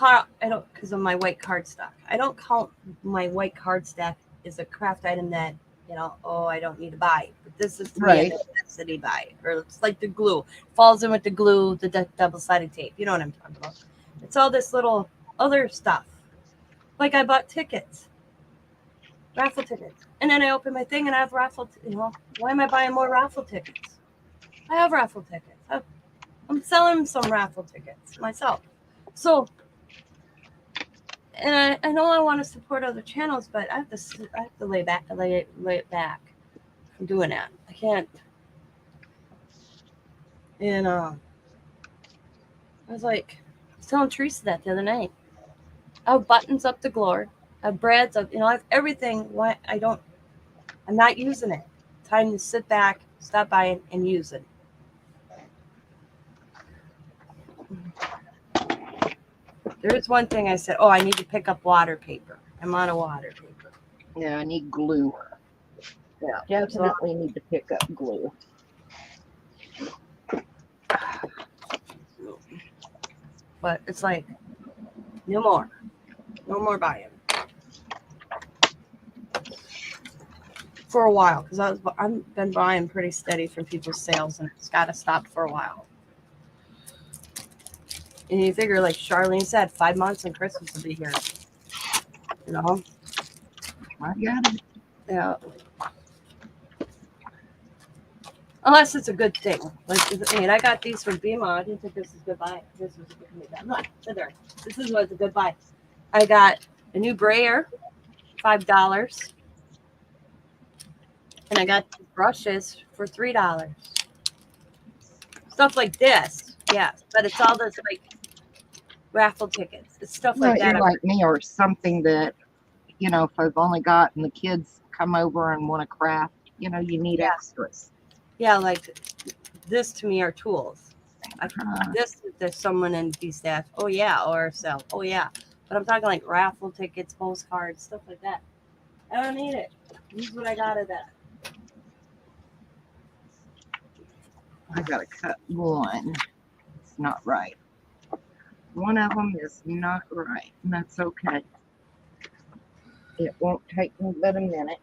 because of my white cardstock. I don't count my white cardstock as a craft item that, I don't need to buy. But this is to me a necessity buy. Or it's like the glue. Falls in with the glue, the double-sided tape. You know what I'm talking about. It's all this little other stuff. Like I bought tickets. Raffle tickets. And then I open my thing and I have raffle, why am I buying more raffle tickets? I have raffle tickets. I'm selling some raffle tickets myself. So, and I know I want to support other channels, but I have to lay it back from doing that. I can't. And I was like, I was telling Teresa that the other night. I have buttons up to glory. I have brads up. I have everything. Why I'm not using it. Time to sit back, stop buying, and use it. There is one thing I said, I need to pick up water paper. I'm out of water paper. Yeah, I need glue. Yeah, definitely need to pick up glue. But it's like, no more. No more buying. For a while, because I've been buying pretty steady from people's sales, and it's got to stop for a while. And you figure, like Charlene said, 5 months and Christmas will be here. I got it. Yeah. Unless it's a good thing. I got these from Bima. I didn't think this was a good buy. This was a good buy. Look, sit there. This was a good buy. I got a new brayer, $5. And I got brushes for $3. Stuff like this. Yes. But it's all this like raffle tickets. It's stuff like that. You're like me, or something that, if I've only gotten the kids come over and want to craft, you need extras. Yeah, like this to me are tools. This if there's someone in these staff. Oh yeah, or sell. Oh yeah. But I'm talking like raffle tickets, postcards, stuff like that. I don't need it. Use what I got of that. I gotta cut one. It's not right. One of them is not right, and that's okay. It won't take me but a minute.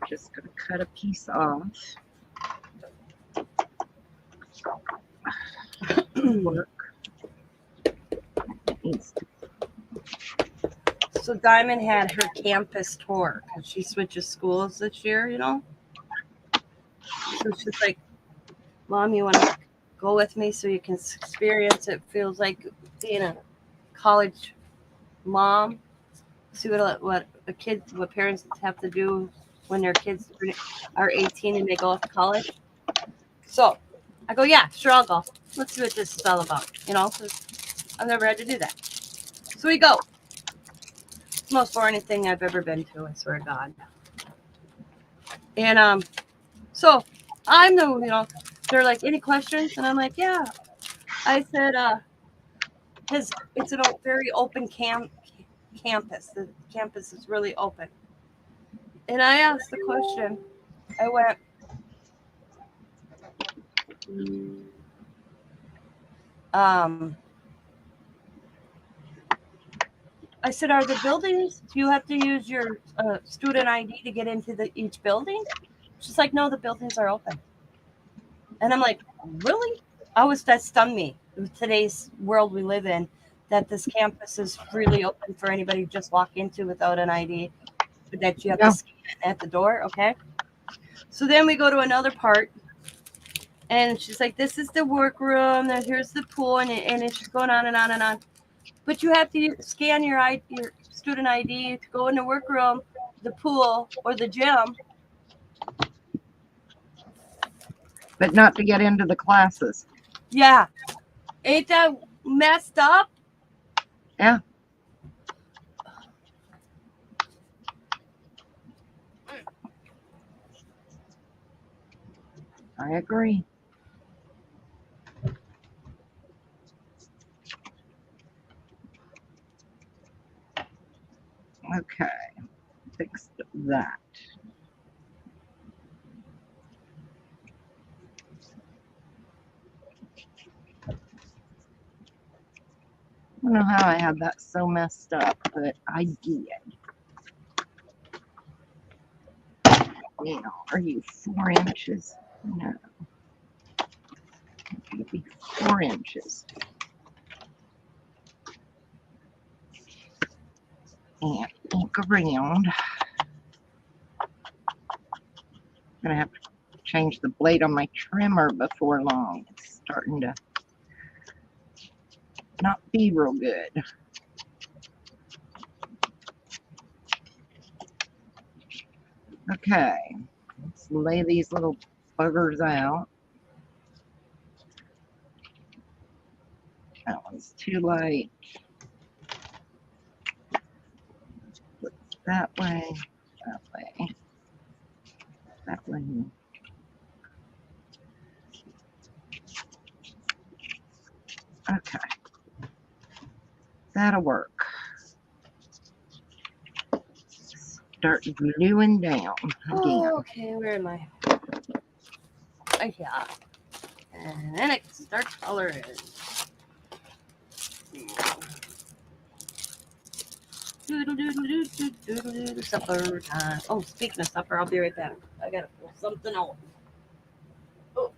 Just going to cut a piece off. Work. Needs to So Diamond had her campus tour because she switches schools this year, you know. So she's like, "Mom, you want to go with me so you can experience it? Feels like being a college mom. See what parents have to do when their kids are 18 and they go off to college." So I go, "Yeah, sure, I'll go. Let's see what this is all about, you know, 'cause I've never had to do that." So we go. It's the most boring thing I've ever been to, I swear to God. And so I'm they're like, "Any questions?" And I'm like, "Yeah." I said, it's a very open campus. The campus is really open. And I asked the question. I went, um, I said, "Are the buildings, do you have to use your student ID to get into each building?" She's like, "No, the buildings are open." And I'm like, "Really?" That stunned me with today's world we live in, that this campus is really open for anybody to just walk into without an ID, but that you have to scan it at the door. Okay. So then we go to another part, and she's like, "This is the workroom, and here's the pool," and it's just going on and on and on. But you have to scan your student ID to go in the workroom, the pool, or the gym. But not to get into the classes. Yeah. Ain't that messed up? Yeah. I agree. Okay. Fixed that. I don't know how I had that so messed up, but I did. Now, are you 4 inches? No. It's going to be 4 inches. And look around. I'm going to have to change the blade on my trimmer before long. It's starting to not be real good. Okay, let's lay these little buggers out. That one's too light. Put it that way, that way, that way. Okay, that'll work. Start gluing down again. Oh, okay, where am I? Right here. And then I can start coloring. Supper time. Oh, speaking of supper, I'll be right back. I gotta pull something out. Oh.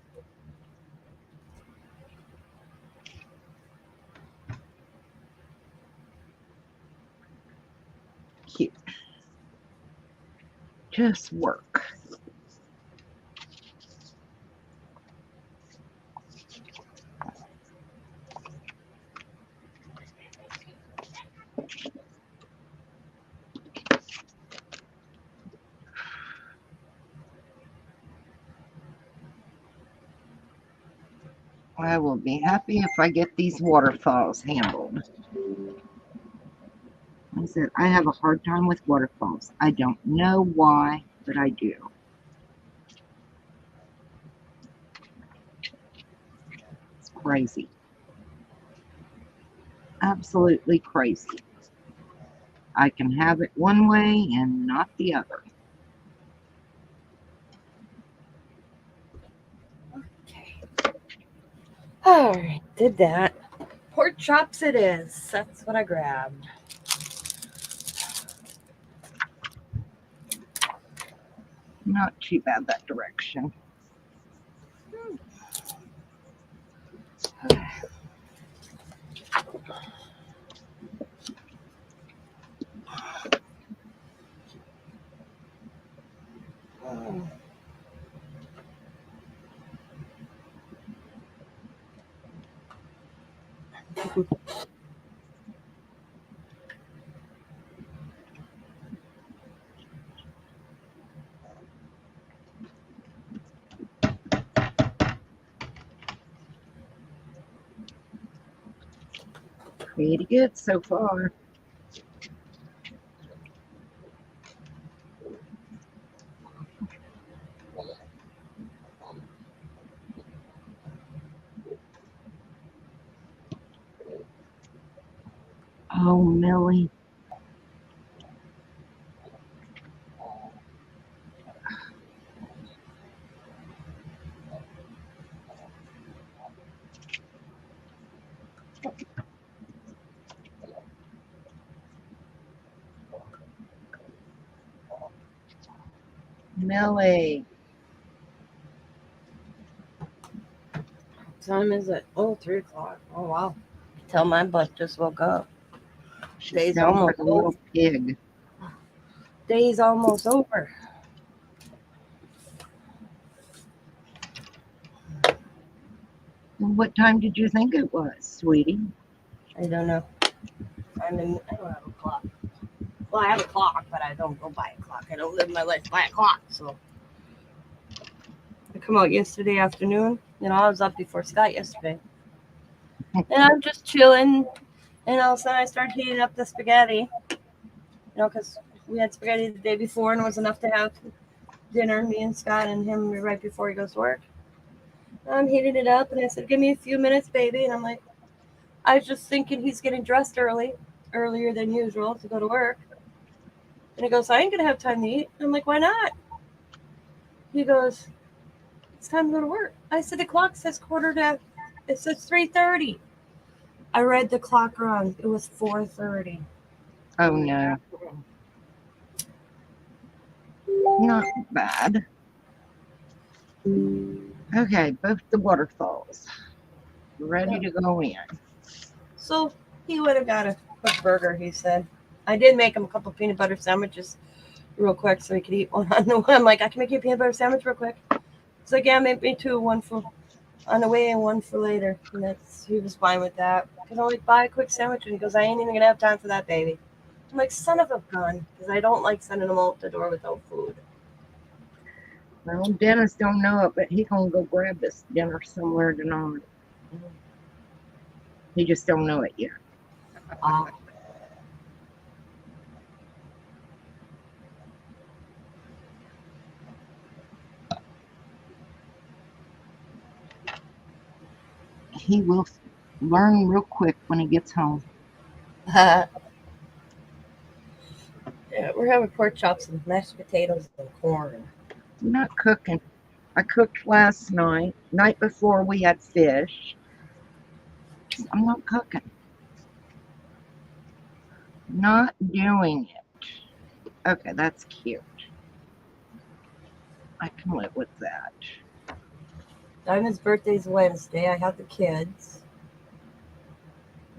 Cute. Just work. I will be happy if I get these waterfalls handled. I said, I have a hard time with waterfalls. I don't know why, but I do. It's crazy. Absolutely crazy. I can have it one way and not the other. Okay. All right, did that. Pork chops it is. That's what I grabbed. Not too bad that direction. Pretty good so far. Oh, Millie. Millie. What time is it? Oh, 3 o'clock. Oh, wow. Tell my butt just woke up. She Day's sounds like almost a little over. pig. Day's almost over. What time did you think it was, sweetie? I don't know. I don't have a clock. Well, I have a clock, but I don't go by a clock. I don't live my life by a clock. So I come out yesterday afternoon. You know, I was up before Scott yesterday. And I'm just chilling. And all of a sudden I start heating up the spaghetti. You know, because we had spaghetti the day before and it was enough to have dinner, me and Scott and him right before he goes to work. I'm heating it up and I said, give me a few minutes, baby. And I'm like, I was just thinking he's getting dressed earlier than usual to go to work. And he goes, I ain't going to have time to eat. I'm like, why not? He goes, it's time to go to work. I said, the clock says it says 3:30. I read the clock wrong. It was 4:30. Oh, no. Not bad. Okay, both the waterfalls. Ready to go in. So he would have got a quick burger, he said. I did make him a couple peanut butter sandwiches real quick so he could eat one on the way. I'm like, I can make you a peanut butter sandwich real quick. He's like, yeah, make me two, one for on the way and one for later. And he was fine with that. I can only buy a quick sandwich. And he goes, I ain't even going to have time for that, baby. I'm like, son of a gun, because I don't like sending him out the door without food. Well, Dennis don't know it, but he gonna go grab this dinner somewhere tonight. He just don't know it yet. He will learn real quick when he gets home. Yeah, we're having pork chops and mashed potatoes and corn. I'm not cooking. I cooked last night. Night before we had fish. I'm not cooking. Not doing it. Okay, that's cute. I can live with that. Diamond's birthday's Wednesday. I have the kids.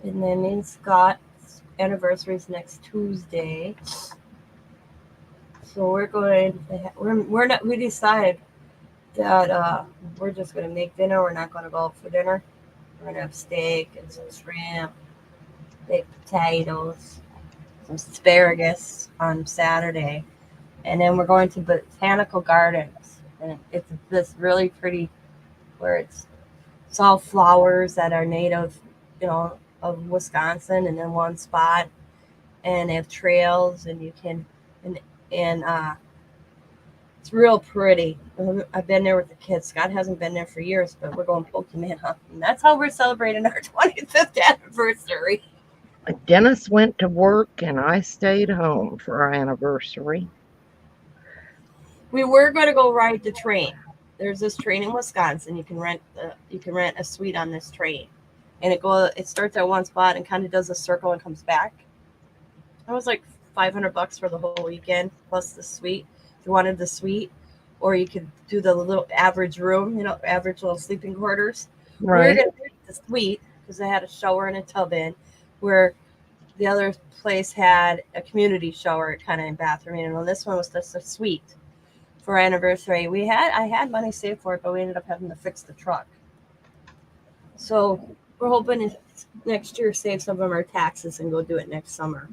And then me and Scott's anniversary is next Tuesday. So we're going we decided that we're just going to make dinner. We're not going to go out for dinner. We're going to have steak and some shrimp, baked potatoes, some asparagus on Saturday. And then we're going to Botanical Gardens. And it's this really pretty, where it's all flowers that are native, of Wisconsin, and then one spot. And they have trails, and you can, and it's real pretty. I've been there with the kids. Scott hasn't been there for years, but we're going Pokemon hunting. That's how we're celebrating our 25th anniversary. Dennis went to work and I stayed home for our anniversary. We were going to go ride the train. There's this train in Wisconsin. You can rent a suite on this train, and it starts at one spot and kind of does a circle and comes back. It was like $500 for the whole weekend plus the suite. If you wanted the suite, or you could do the little average room, average little sleeping quarters. We were Right. going to take the suite because they had a shower and a tub in, where the other place had a community shower kind of in bathroom. And this one was just a suite for our anniversary. I had money saved for it, but we ended up having to fix the truck. So we're hoping next year save some of our taxes and go do it next summer.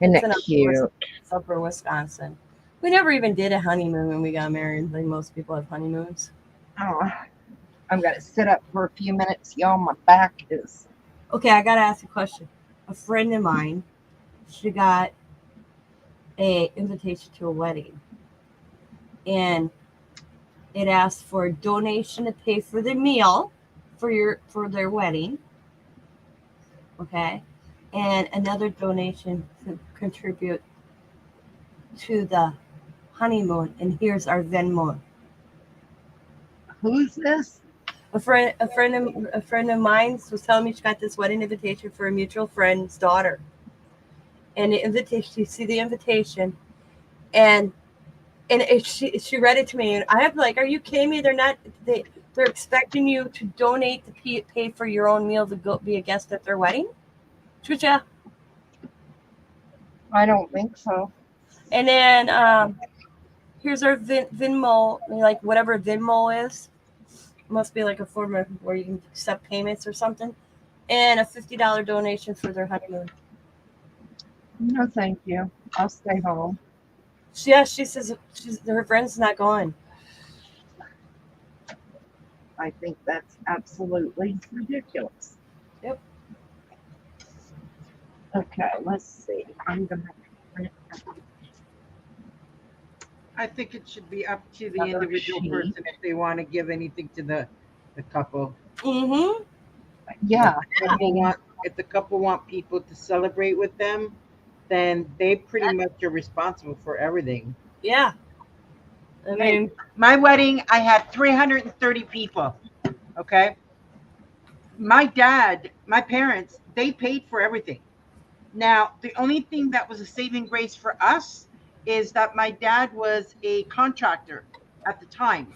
Isn't It's that in cute? upper Wisconsin. We never even did a honeymoon when we got married. Like most people have honeymoons. Oh, I'm going to sit up for a few minutes, y'all. My back is. Okay, I gotta ask a question. A friend of mine, she got a invitation to a wedding, and it asked for a donation to pay for the meal for their wedding. Okay, and another donation to contribute to the honeymoon. And here's our Venmo. Who's this? A friend of mine was telling me she got this wedding invitation for a mutual friend's daughter. And the invitation, you see the invitation, and she read it to me, and I have like, are you kidding me? They're expecting you to donate to pay for your own meal to go be a guest at their wedding? Chucha. I don't think so. And then here's our Venmo, like whatever Venmo is. Must be like a form of where you can accept payments or something. And a $50 donation for their honeymoon. No, thank you. I'll stay home. Yeah, she says her friend's not going. I think that's absolutely ridiculous. Yep. Okay, let's see. I'm going to print I think it should be up to the Another individual sheet. person if they want to give anything to the couple. Mm-hmm. Yeah. If the couple want people to celebrate with them, then they pretty much are responsible for everything. Yeah. I mean, My wedding, I had 330 people. Okay. My parents, they paid for everything. Now, the only thing that was a saving grace for us is that my dad was a contractor at the time,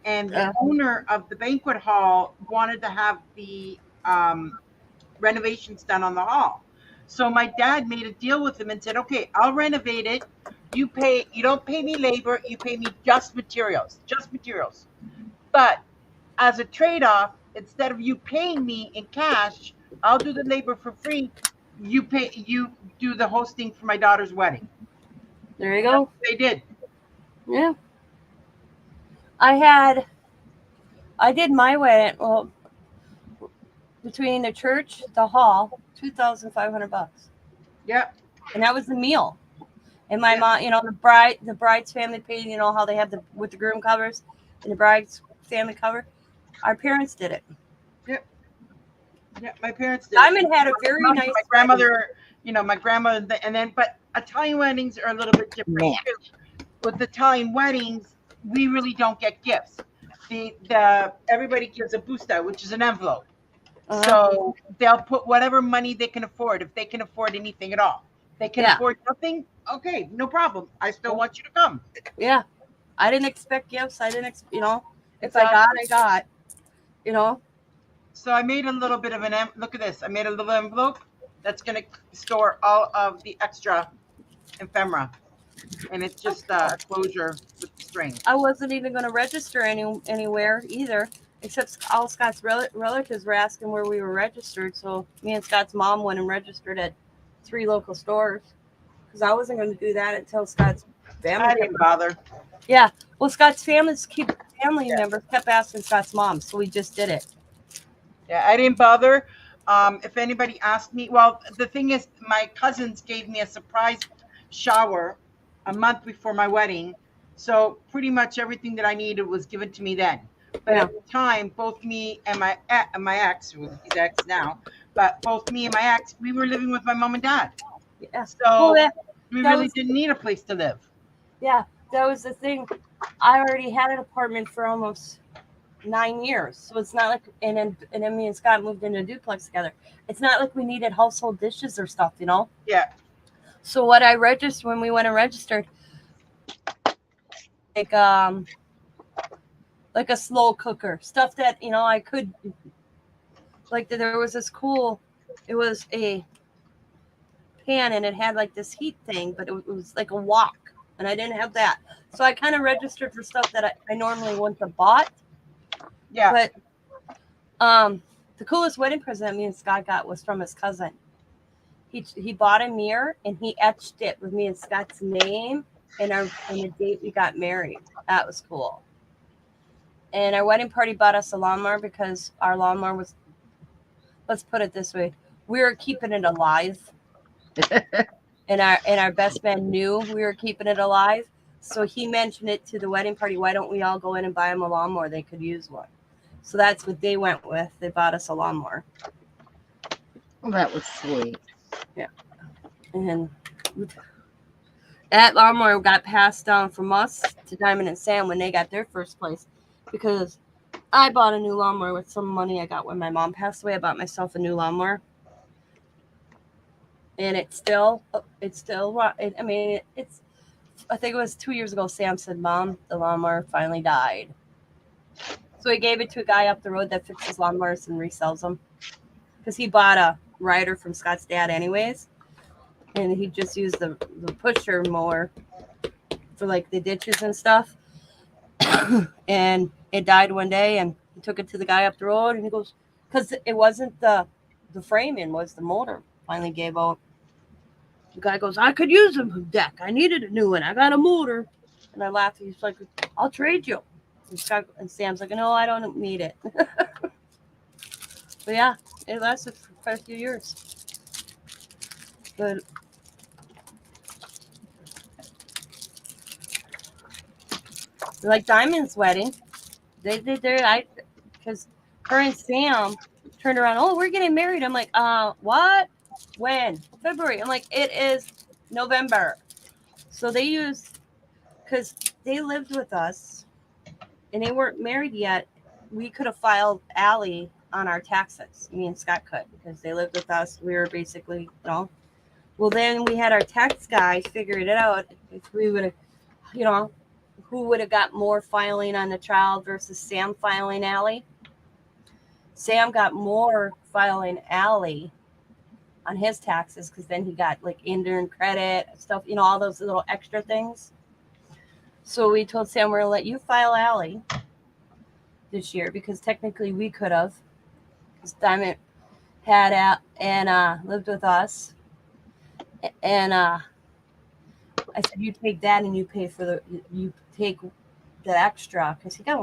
and the owner of the banquet hall wanted to have the renovations done on the hall. So my dad made a deal with him and said, "Okay, I'll renovate it. You don't pay me labor. You pay me just materials. But as a trade-off, instead of you paying me in cash, I'll do the labor for free. You do the hosting for my daughter's wedding." there you go. They did. Yeah. I did my wedding. Well, between the church, the hall, $2,500, Yeah. and that was the meal. And my mom, the bride's family paid. You know how they have with the groom covers and the bride's family cover. Our parents did it. Yeah, my parents did. Diamond had a very nice. My grandmother, my grandmother, and then, but Italian weddings are a little bit different too. With Italian weddings, we really don't get gifts. Everybody gives a busta, which is an envelope. So they'll put whatever money they can afford, if they can afford anything at all. They can afford nothing. Okay, no problem. I still want you to come. Yeah, I didn't expect gifts. I didn't, if I got, So I made a little bit of look at this. I made a little envelope that's going to store all of the extra ephemera. And it's just a closure with the string. I wasn't even going to register anywhere either, except all Scott's relatives were asking where we were registered. So me and Scott's mom went and registered at 3 local stores, because I wasn't going to do that until Scott's family. I didn't bother. Yeah. Well, Scott's family members kept asking Scott's mom, so we just did it. Yeah, I didn't bother. If anybody asked me, well, the thing is, my cousins gave me a surprise shower a month before my wedding. So pretty much everything that I needed was given to me then. But at the time, both me and my ex, who's ex now, but both me and my ex, we were living with my mom and dad. Yeah. So Well, we that really was- didn't need a place to live. Yeah, that was the thing. I already had an apartment for almost 9 years, so it's not like and then me and Scott moved into a duplex together. It's not like we needed household dishes or stuff, you know. Yeah. So what I registered when we went and registered, like like a slow cooker, stuff that I could like. There was this cool. It was a pan and it had like this heat thing, but it was like a wok, and I didn't have that. So I kind of registered for stuff that I normally wouldn't have bought. Yeah. But the coolest wedding present me and Scott got was from his cousin. He bought a mirror and he etched it with me and Scott's name and the date we got married. That was cool. And our wedding party bought us a lawnmower because our lawnmower was, let's put it this way, we were keeping it alive. and our best man knew we were keeping it alive. So he mentioned it to the wedding party. Why don't we all go in and buy them a lawnmower? They could use one. So that's what they went with. They bought us a lawnmower. Well, that was sweet. Yeah. And that lawnmower got passed down from us to Diamond and Sam when they got their first place, because I bought a new lawnmower with some money I got when my mom passed away. I bought myself a new lawnmower. And it's I think it was 2 years ago, Sam said, Mom, the lawnmower finally died. So he gave it to a guy up the road that fixes lawnmowers and resells them. Because he bought a rider from Scott's dad anyways. And he just used the pusher mower for like the ditches and stuff. And it died one day, and he took it to the guy up the road, and he goes, because it wasn't the framing, was the motor. Finally gave out. The guy goes, I could use a deck. I needed a new one. I got a motor. And I laughed. He's like, I'll trade you. And Sam's like, no, I don't need it. But yeah, it lasted for quite a few years. But like Diamond's wedding, they did because her and Sam turned around. Oh, we're getting married. I'm like, what? When? February. I'm like, it is November. So they used, because they lived with us and they weren't married yet. We could have filed Allie on our taxes. Me and Scott could, because they lived with us. We were basically, Well, then we had our tax guy figure it out. If we would have, who would have got more filing on the child versus Sam filing Allie? Sam got more filing Allie on his taxes, because then he got like intern credit stuff, all those little extra things. So we told Sam, we're gonna let you file Allie this year, because technically we could have, because Diamond had out and lived with us, and I said, you take that and you pay for you take the extra, because he got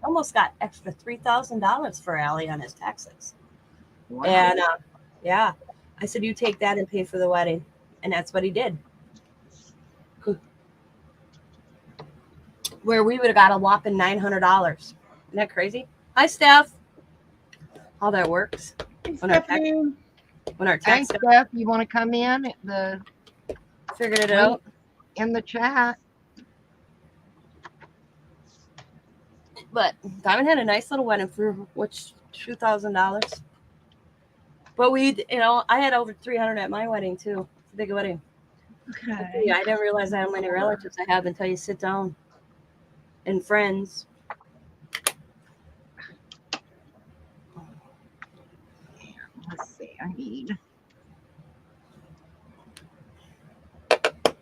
almost got extra $3,000 for Allie on his taxes. Wow. And yeah, I said, you take that and pay for the wedding. And that's what he did. Where we would have got a whopping $900. Isn't that crazy? Hi, Steph. How that works. When our Hey, tax Steph, you want to come in? figured it out. In the chat. But Diamond had a nice little wedding for which $2,000. But I had over 300 at my wedding too. It's a big wedding. Okay. Yeah, I didn't realize how many relatives I have until you sit down. And friends. Let's see. I need.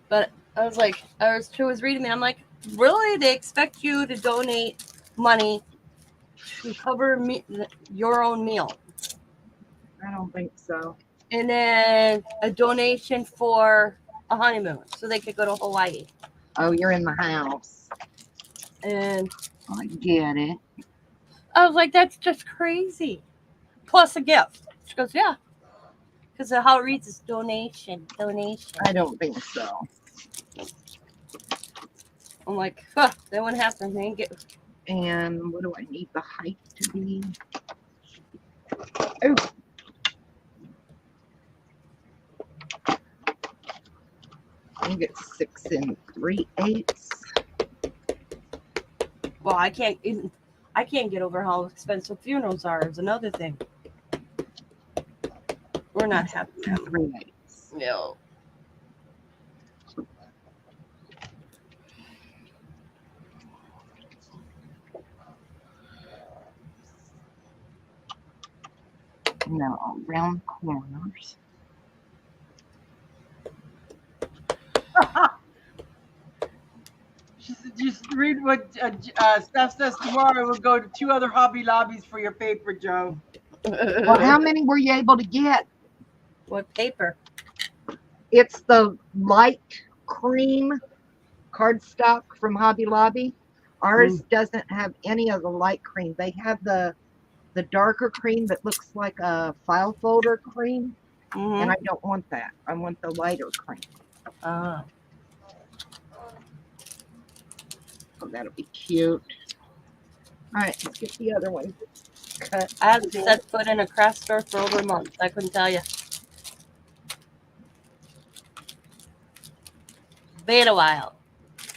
But I was reading it. I'm like, really? They expect you to donate money to cover your own meal? I don't think so. And then a donation for a honeymoon so they could go to Hawaii. Oh, you're in the house. And I get it. I was like, that's just crazy. Plus a gift. She goes, yeah. Because of how it reads is donation. I don't think so. I'm like, that wouldn't happen. They ain't get. And what do I need the height to be? Oh, think it's 6 3/8. Well, I can't get over how expensive funerals are. Is another thing. We're not having them. 3/8. No. No, round corners. Just read what Steph says tomorrow. We'll go to 2 other Hobby Lobbies for your paper, Joe. Well, how many were you able to get? What paper? It's the light cream cardstock from Hobby Lobby. Ours doesn't have any of the light cream. They have the darker cream that looks like a file folder cream, and I don't want that. I want the lighter cream. Ah. Oh, that'll be cute. All right, let's get the other one cut. I haven't set foot in a craft store for over a month. I couldn't tell you. Been a while.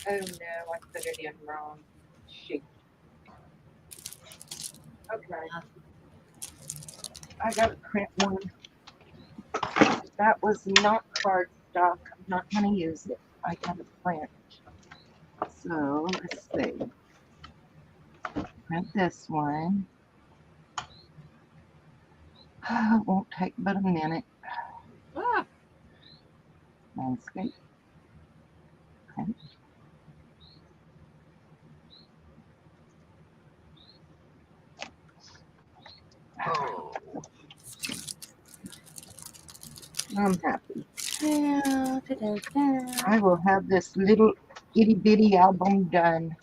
Oh no, I put it in wrong. Shoot. Okay. I gotta print one. That was not cardstock. I'm not gonna use it. I gotta print. So let's see. Print this one. It won't take but a minute. Ah. Landscape. Print. I'm happy. I will have this little itty bitty album done.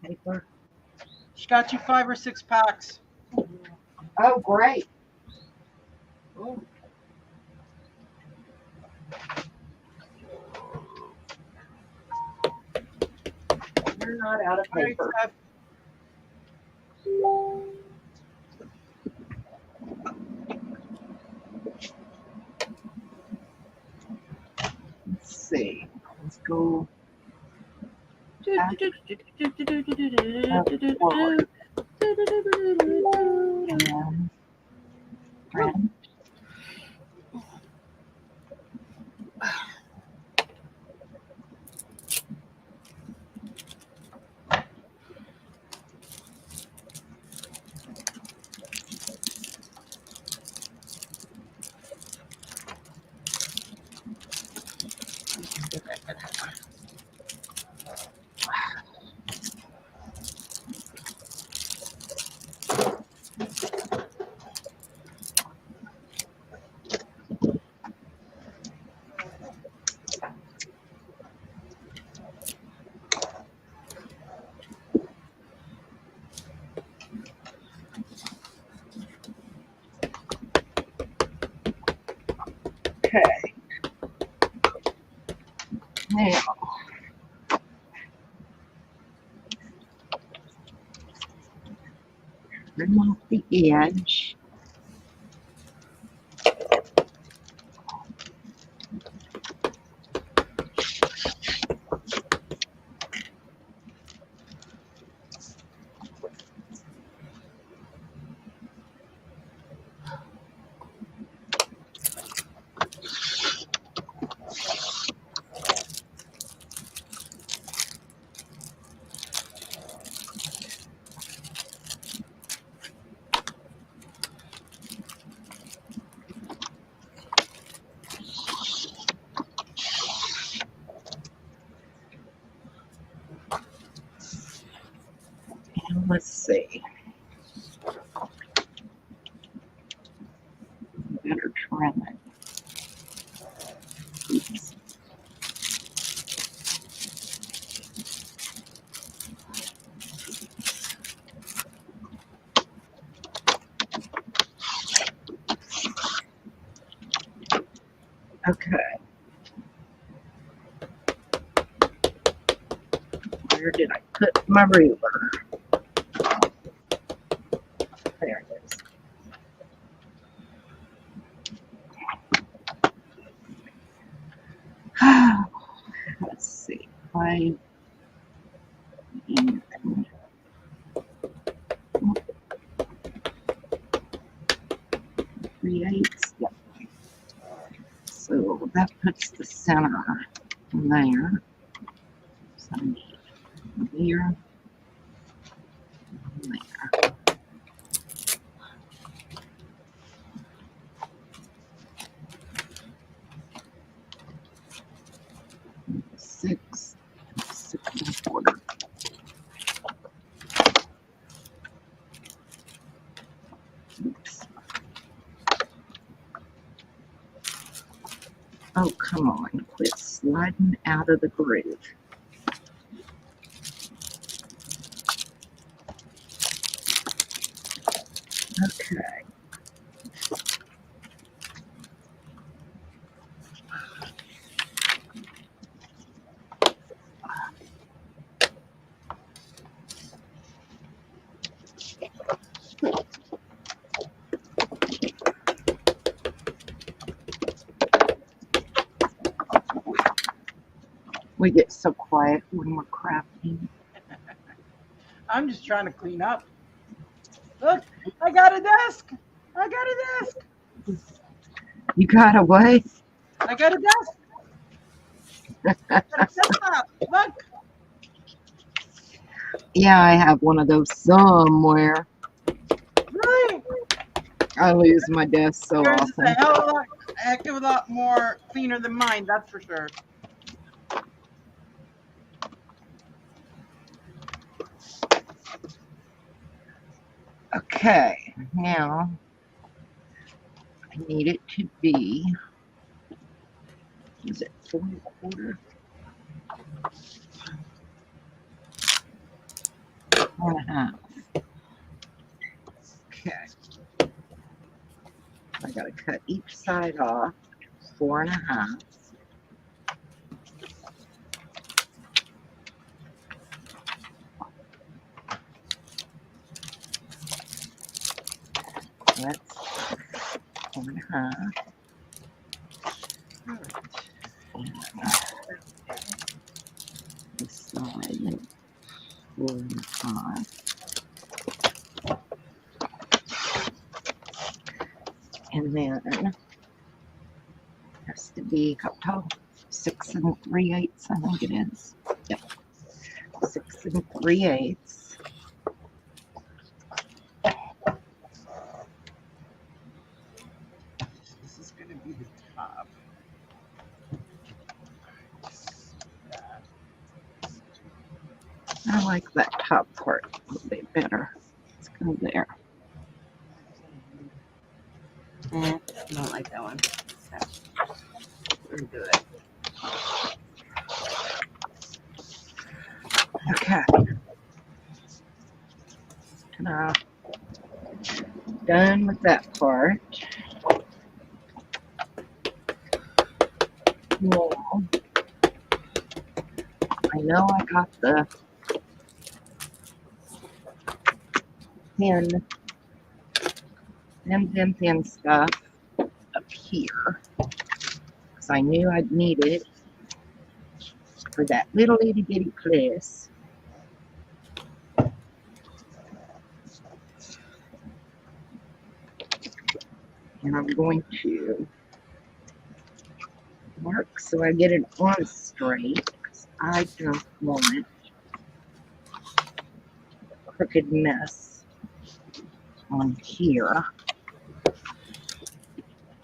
Paper. She got you 5 or 6 packs. Oh, great. You're not out of paper. All right, Steph. Let's see. Let's go. And print. Okay. Now, remove the edge. And let's see. Better trim it. Oops. Okay. Where did I put my ruler? 5 and 3/8. Yep. So that puts the center there. So I need there, and there. Six, 6 1/4. Oops. Oh, come on, quit sliding out of the groove. Okay. We get so quiet when we're crafting. I'm just trying to clean up. Look, I got a desk. I got a desk. You got away? I got a desk. I got a desktop. Look. Yeah, I have one of those somewhere. Really? I lose my desk so Yours is a often. hell of a heck of a lot more cleaner than mine, that's for sure. Okay, now I need it to be, is it 4 1/4? 4 1/2. Okay. I gotta cut each side off 4 1/2. That's 4 1/2. This side 4 1/2. And then it has to be how tall? 6 3/8, I think it is. Yep. 6 3/8. This is going to be the top. I like that top part a little bit better. Let's go there. I don't like that one. So, we're gonna do it. Okay. Ta-da. Done with that part. Now, I know I got the thin stuff up here because I knew I'd need it for that little itty bitty place. And I'm going to mark so I get it on straight because I don't want crooked mess on here.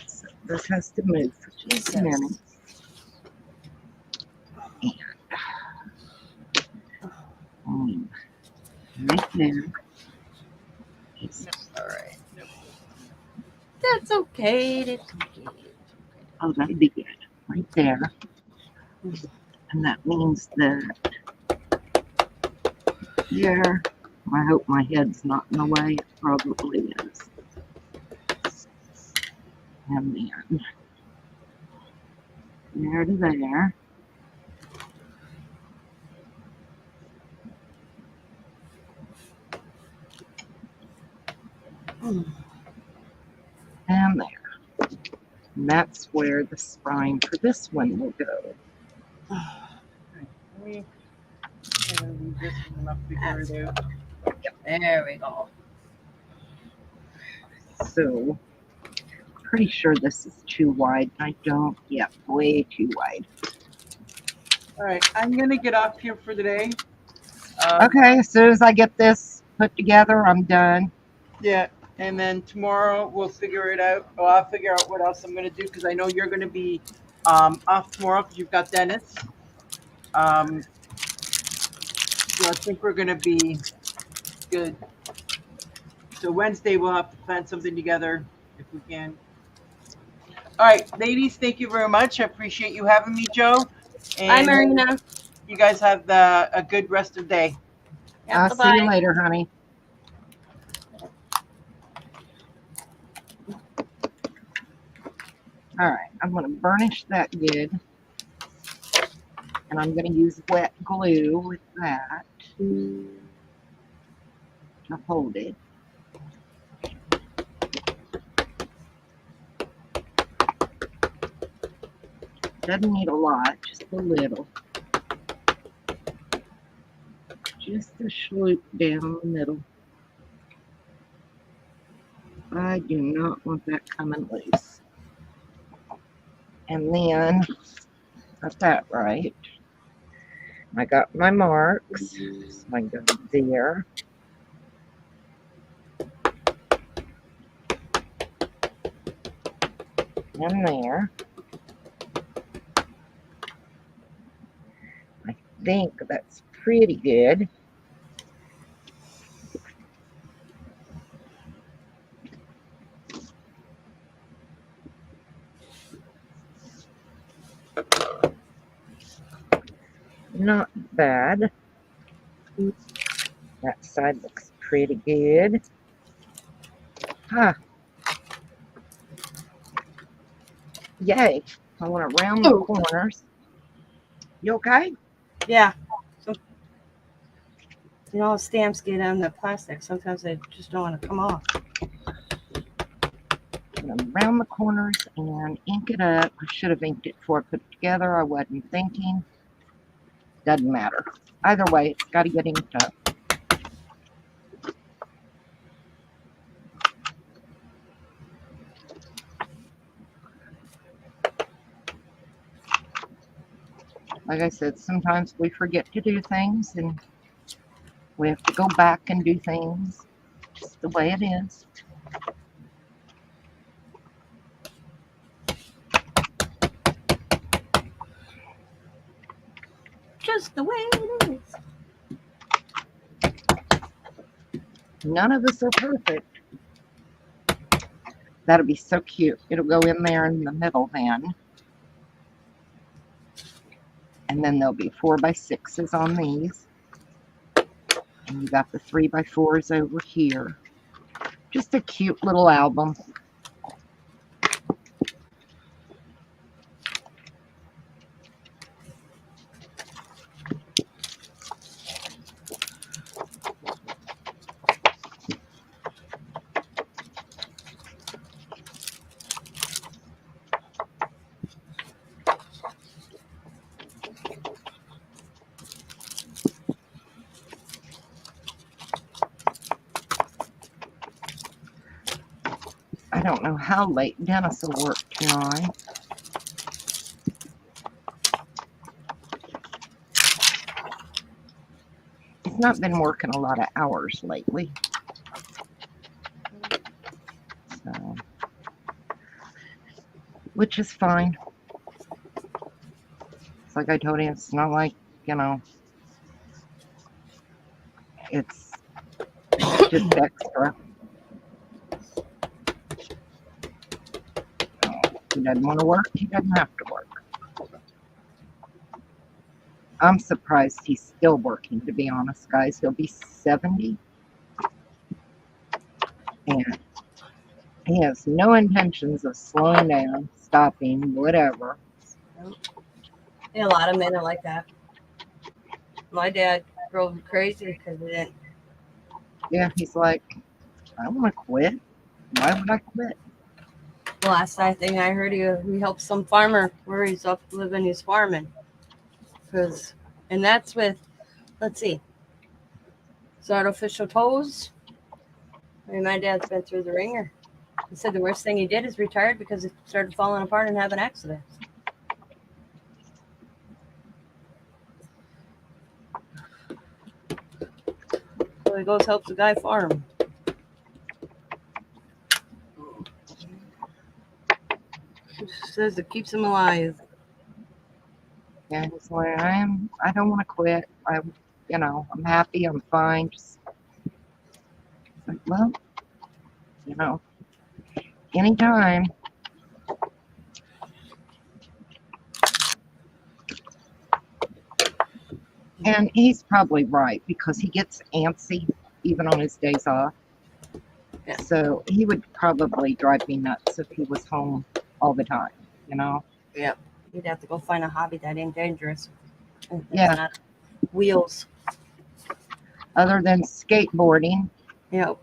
So this has to move for just a minute. And right there. All right. That's okay. That's okay. Oh, that'd be good. Right there. And that means that here, I hope my head's not in the way. It probably is. And then there to there. And there. And that's where the spine for this one will go. Let me And this is enough figure it out. There we go. So, pretty sure this is too wide. I don't. Yep, way too wide. All right, I'm gonna get off here for the day. Okay, as soon as I get this put together, I'm done. Yeah, and then tomorrow we'll figure it out. Well, I'll figure out what else I'm gonna do because I know you're gonna be off tomorrow because you've got Dennis. So I think we're gonna be good. So Wednesday we'll have to plan something together if we can. All right, ladies, thank you very much. I appreciate you having me, Joe. Bye, And Marina. you guys have a good rest of the day. Yep, I'll see you bye-bye. later, honey. All right, I'm going to burnish that good. And I'm going to use wet glue with that to hold it. Doesn't need a lot, just a little. Just a swoop down the middle. I do not want that coming loose. And then, got that right. I got my marks. So I go there. And there. I think that's pretty good. Not bad. That side looks pretty good. Huh. Yay. I want to round the corners. You okay? Yeah. So, you know, stamps get on the plastic. Sometimes they just don't want to come off. I'm going to round the corners and ink it up. I should have inked it before I put it together. I wasn't thinking. Doesn't matter. Either way, it's got to get inked up. Like I said, sometimes we forget to do things and we have to go back and do things just the way it is. Just the way it is. None of us are perfect. That'll be so cute. It'll go in there in the middle then. And then there'll be 4x6s on these. And you got the 3x4s over here. Just a cute little album. I don't know how late Dennis will work tonight. He's not been working a lot of hours lately. So, which is fine. It's like I told him, it's not like, you know, it's just extra. He doesn't want to work, he doesn't have to work. I'm surprised he's still working, to be honest, guys. He'll be 70. And he has no intentions of slowing down, stopping, whatever. Yeah, a lot of men are like that. My dad drove me crazy because he didn't. Yeah, he's like, I don't want to quit. Why would I quit? The last thing I heard, he helped some farmer where he's up living, he's farming. And that's with Let's see. It's artificial toes. I mean, my dad's been through the ringer. He said the worst thing he did is retired because it started falling apart and having accidents. So he goes help the guy farm. Says it keeps him alive. Yeah, he's like, I don't want to quit. I'm happy, I'm fine. Just like, well, anytime. And he's probably right because he gets antsy even on his days off. Yeah. So he would probably drive me nuts if he was home all the time, Yep. You'd have to go find a hobby that ain't dangerous. That's Yeah. not wheels. Other than skateboarding. Yep.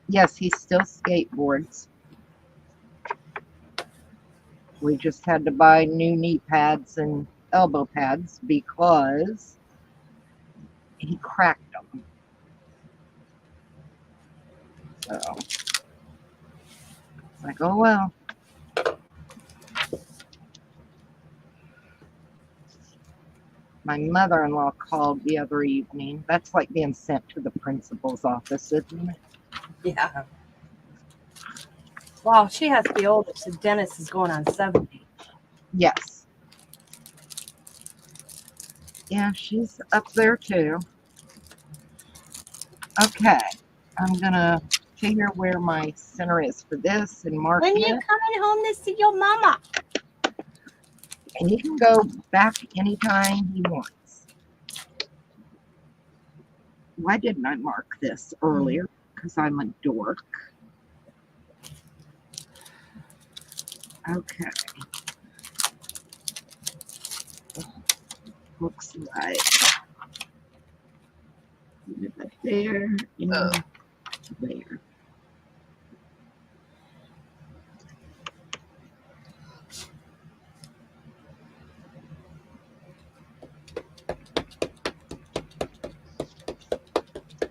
Yes, he still skateboards. We just had to buy new knee pads and elbow pads because he cracked them. So it's like, oh well. My mother-in-law called the other evening. That's like being sent to the principal's office, isn't it? Yeah. Wow, she has to be older. So Dennis is going on 70. Yes. Yeah, she's up there too. Okay. I'm gonna figure where my center is for this and mark When it. you coming home to see your mama? And he can go back anytime he wants. Why didn't I mark this earlier? Because I'm a dork. Okay. Looks like there and there.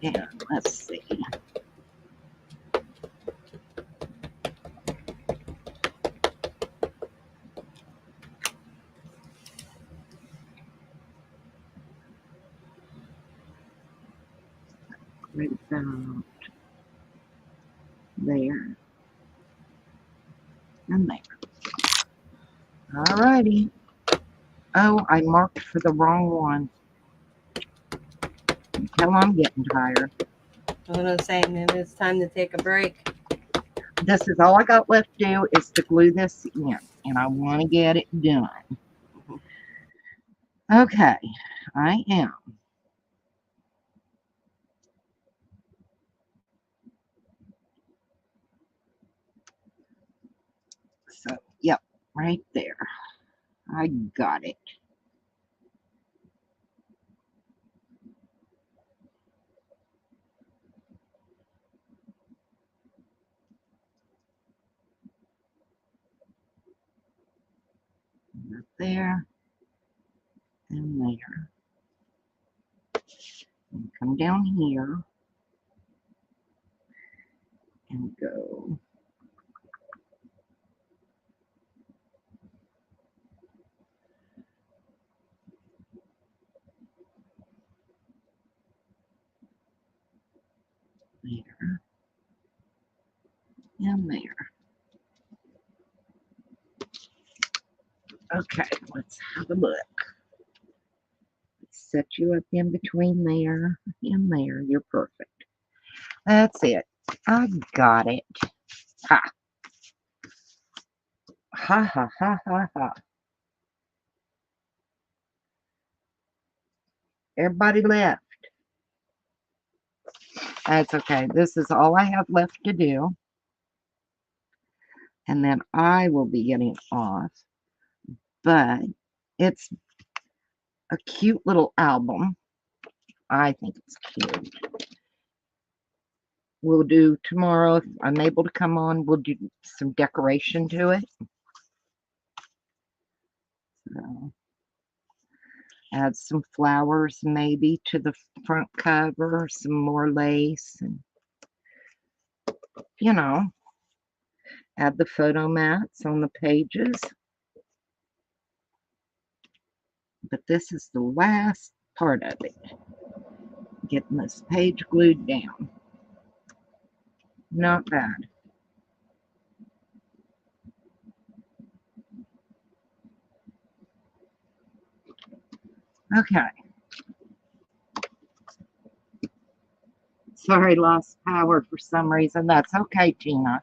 And let's see. Right about there and there. Alrighty. Oh, I marked for the wrong one. Hell, I'm getting tired. I was saying, maybe it's time to take a break. This is all I got left to do is to glue this in, and I want to get it done. Okay, I am. So, yep, right there. I got it. Right there and there. And come down here and go there and there. Okay, let's have a look. Set you up in between there and there. You're perfect. That's it. I got it. Ha. Ha ha ha ha ha. Everybody left. That's okay. This is all I have left to do. And then I will be getting off. But it's a cute little album. I think it's cute. We'll do tomorrow, if I'm able to come on, we'll do some decoration to it. So, Add some flowers maybe to the front cover, some more lace, and you know, add the photo mats on the pages. But this is the last part of it. Getting this page glued down. Not bad. Okay. Sorry, lost power for some reason. That's okay, Tina.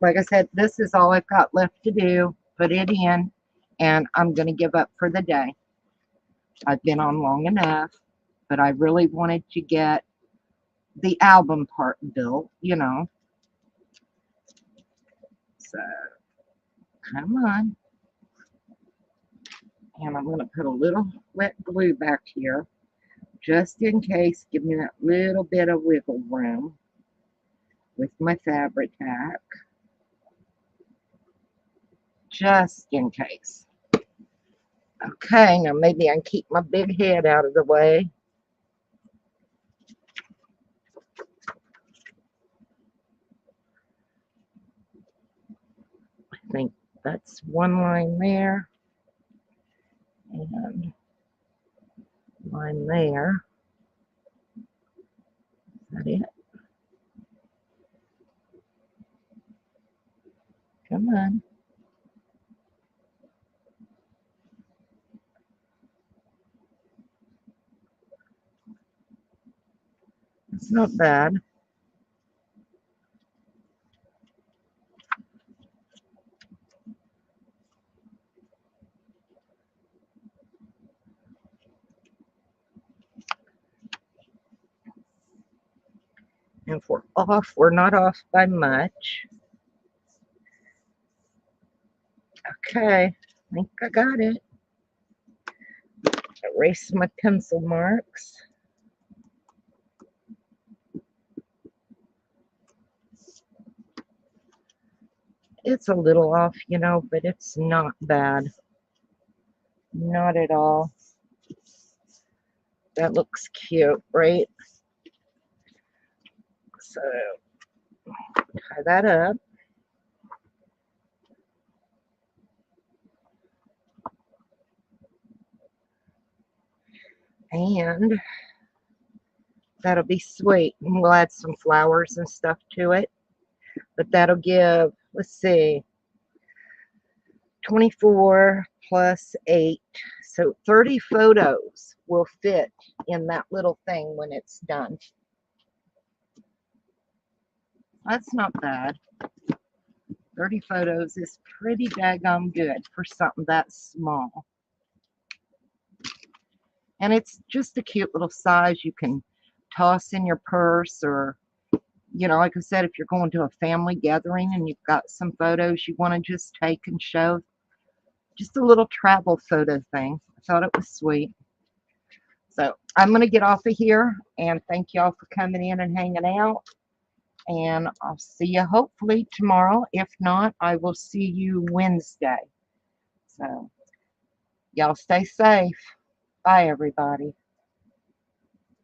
Like I said, this is all I've got left to do. Put it in, and I'm going to give up for the day. I've been on long enough, but I really wanted to get the album part built, you know. So, come on. And I'm going to put a little wet glue back here, just in case. Give me that little bit of wiggle room with my fabric tack, just in case. Okay, now maybe I can keep my big head out of the way. I think that's one line there, and line there. Is that it? Come on. It's not bad. And if we're off, we're not off by much. Okay, I think I got it. Erase my pencil marks. It's a little off, you know, but it's not bad. Not at all. That looks cute, right? So, tie that up. And that'll be sweet. And we'll add some flowers and stuff to it. But that'll give, let's see, 24 plus 8. So 30 photos will fit in that little thing when it's done. That's not bad. 30 photos is pretty daggone good for something that small. And it's just a cute little size you can toss in your purse, or, you know, like I said, if you're going to a family gathering and you've got some photos you want to just take and show. Just a little travel photo thing. I thought it was sweet. So I'm going to get off of here, and thank y'all for coming in and hanging out. And I'll see you hopefully tomorrow. If not, I will see you Wednesday. So y'all stay safe. Bye, everybody.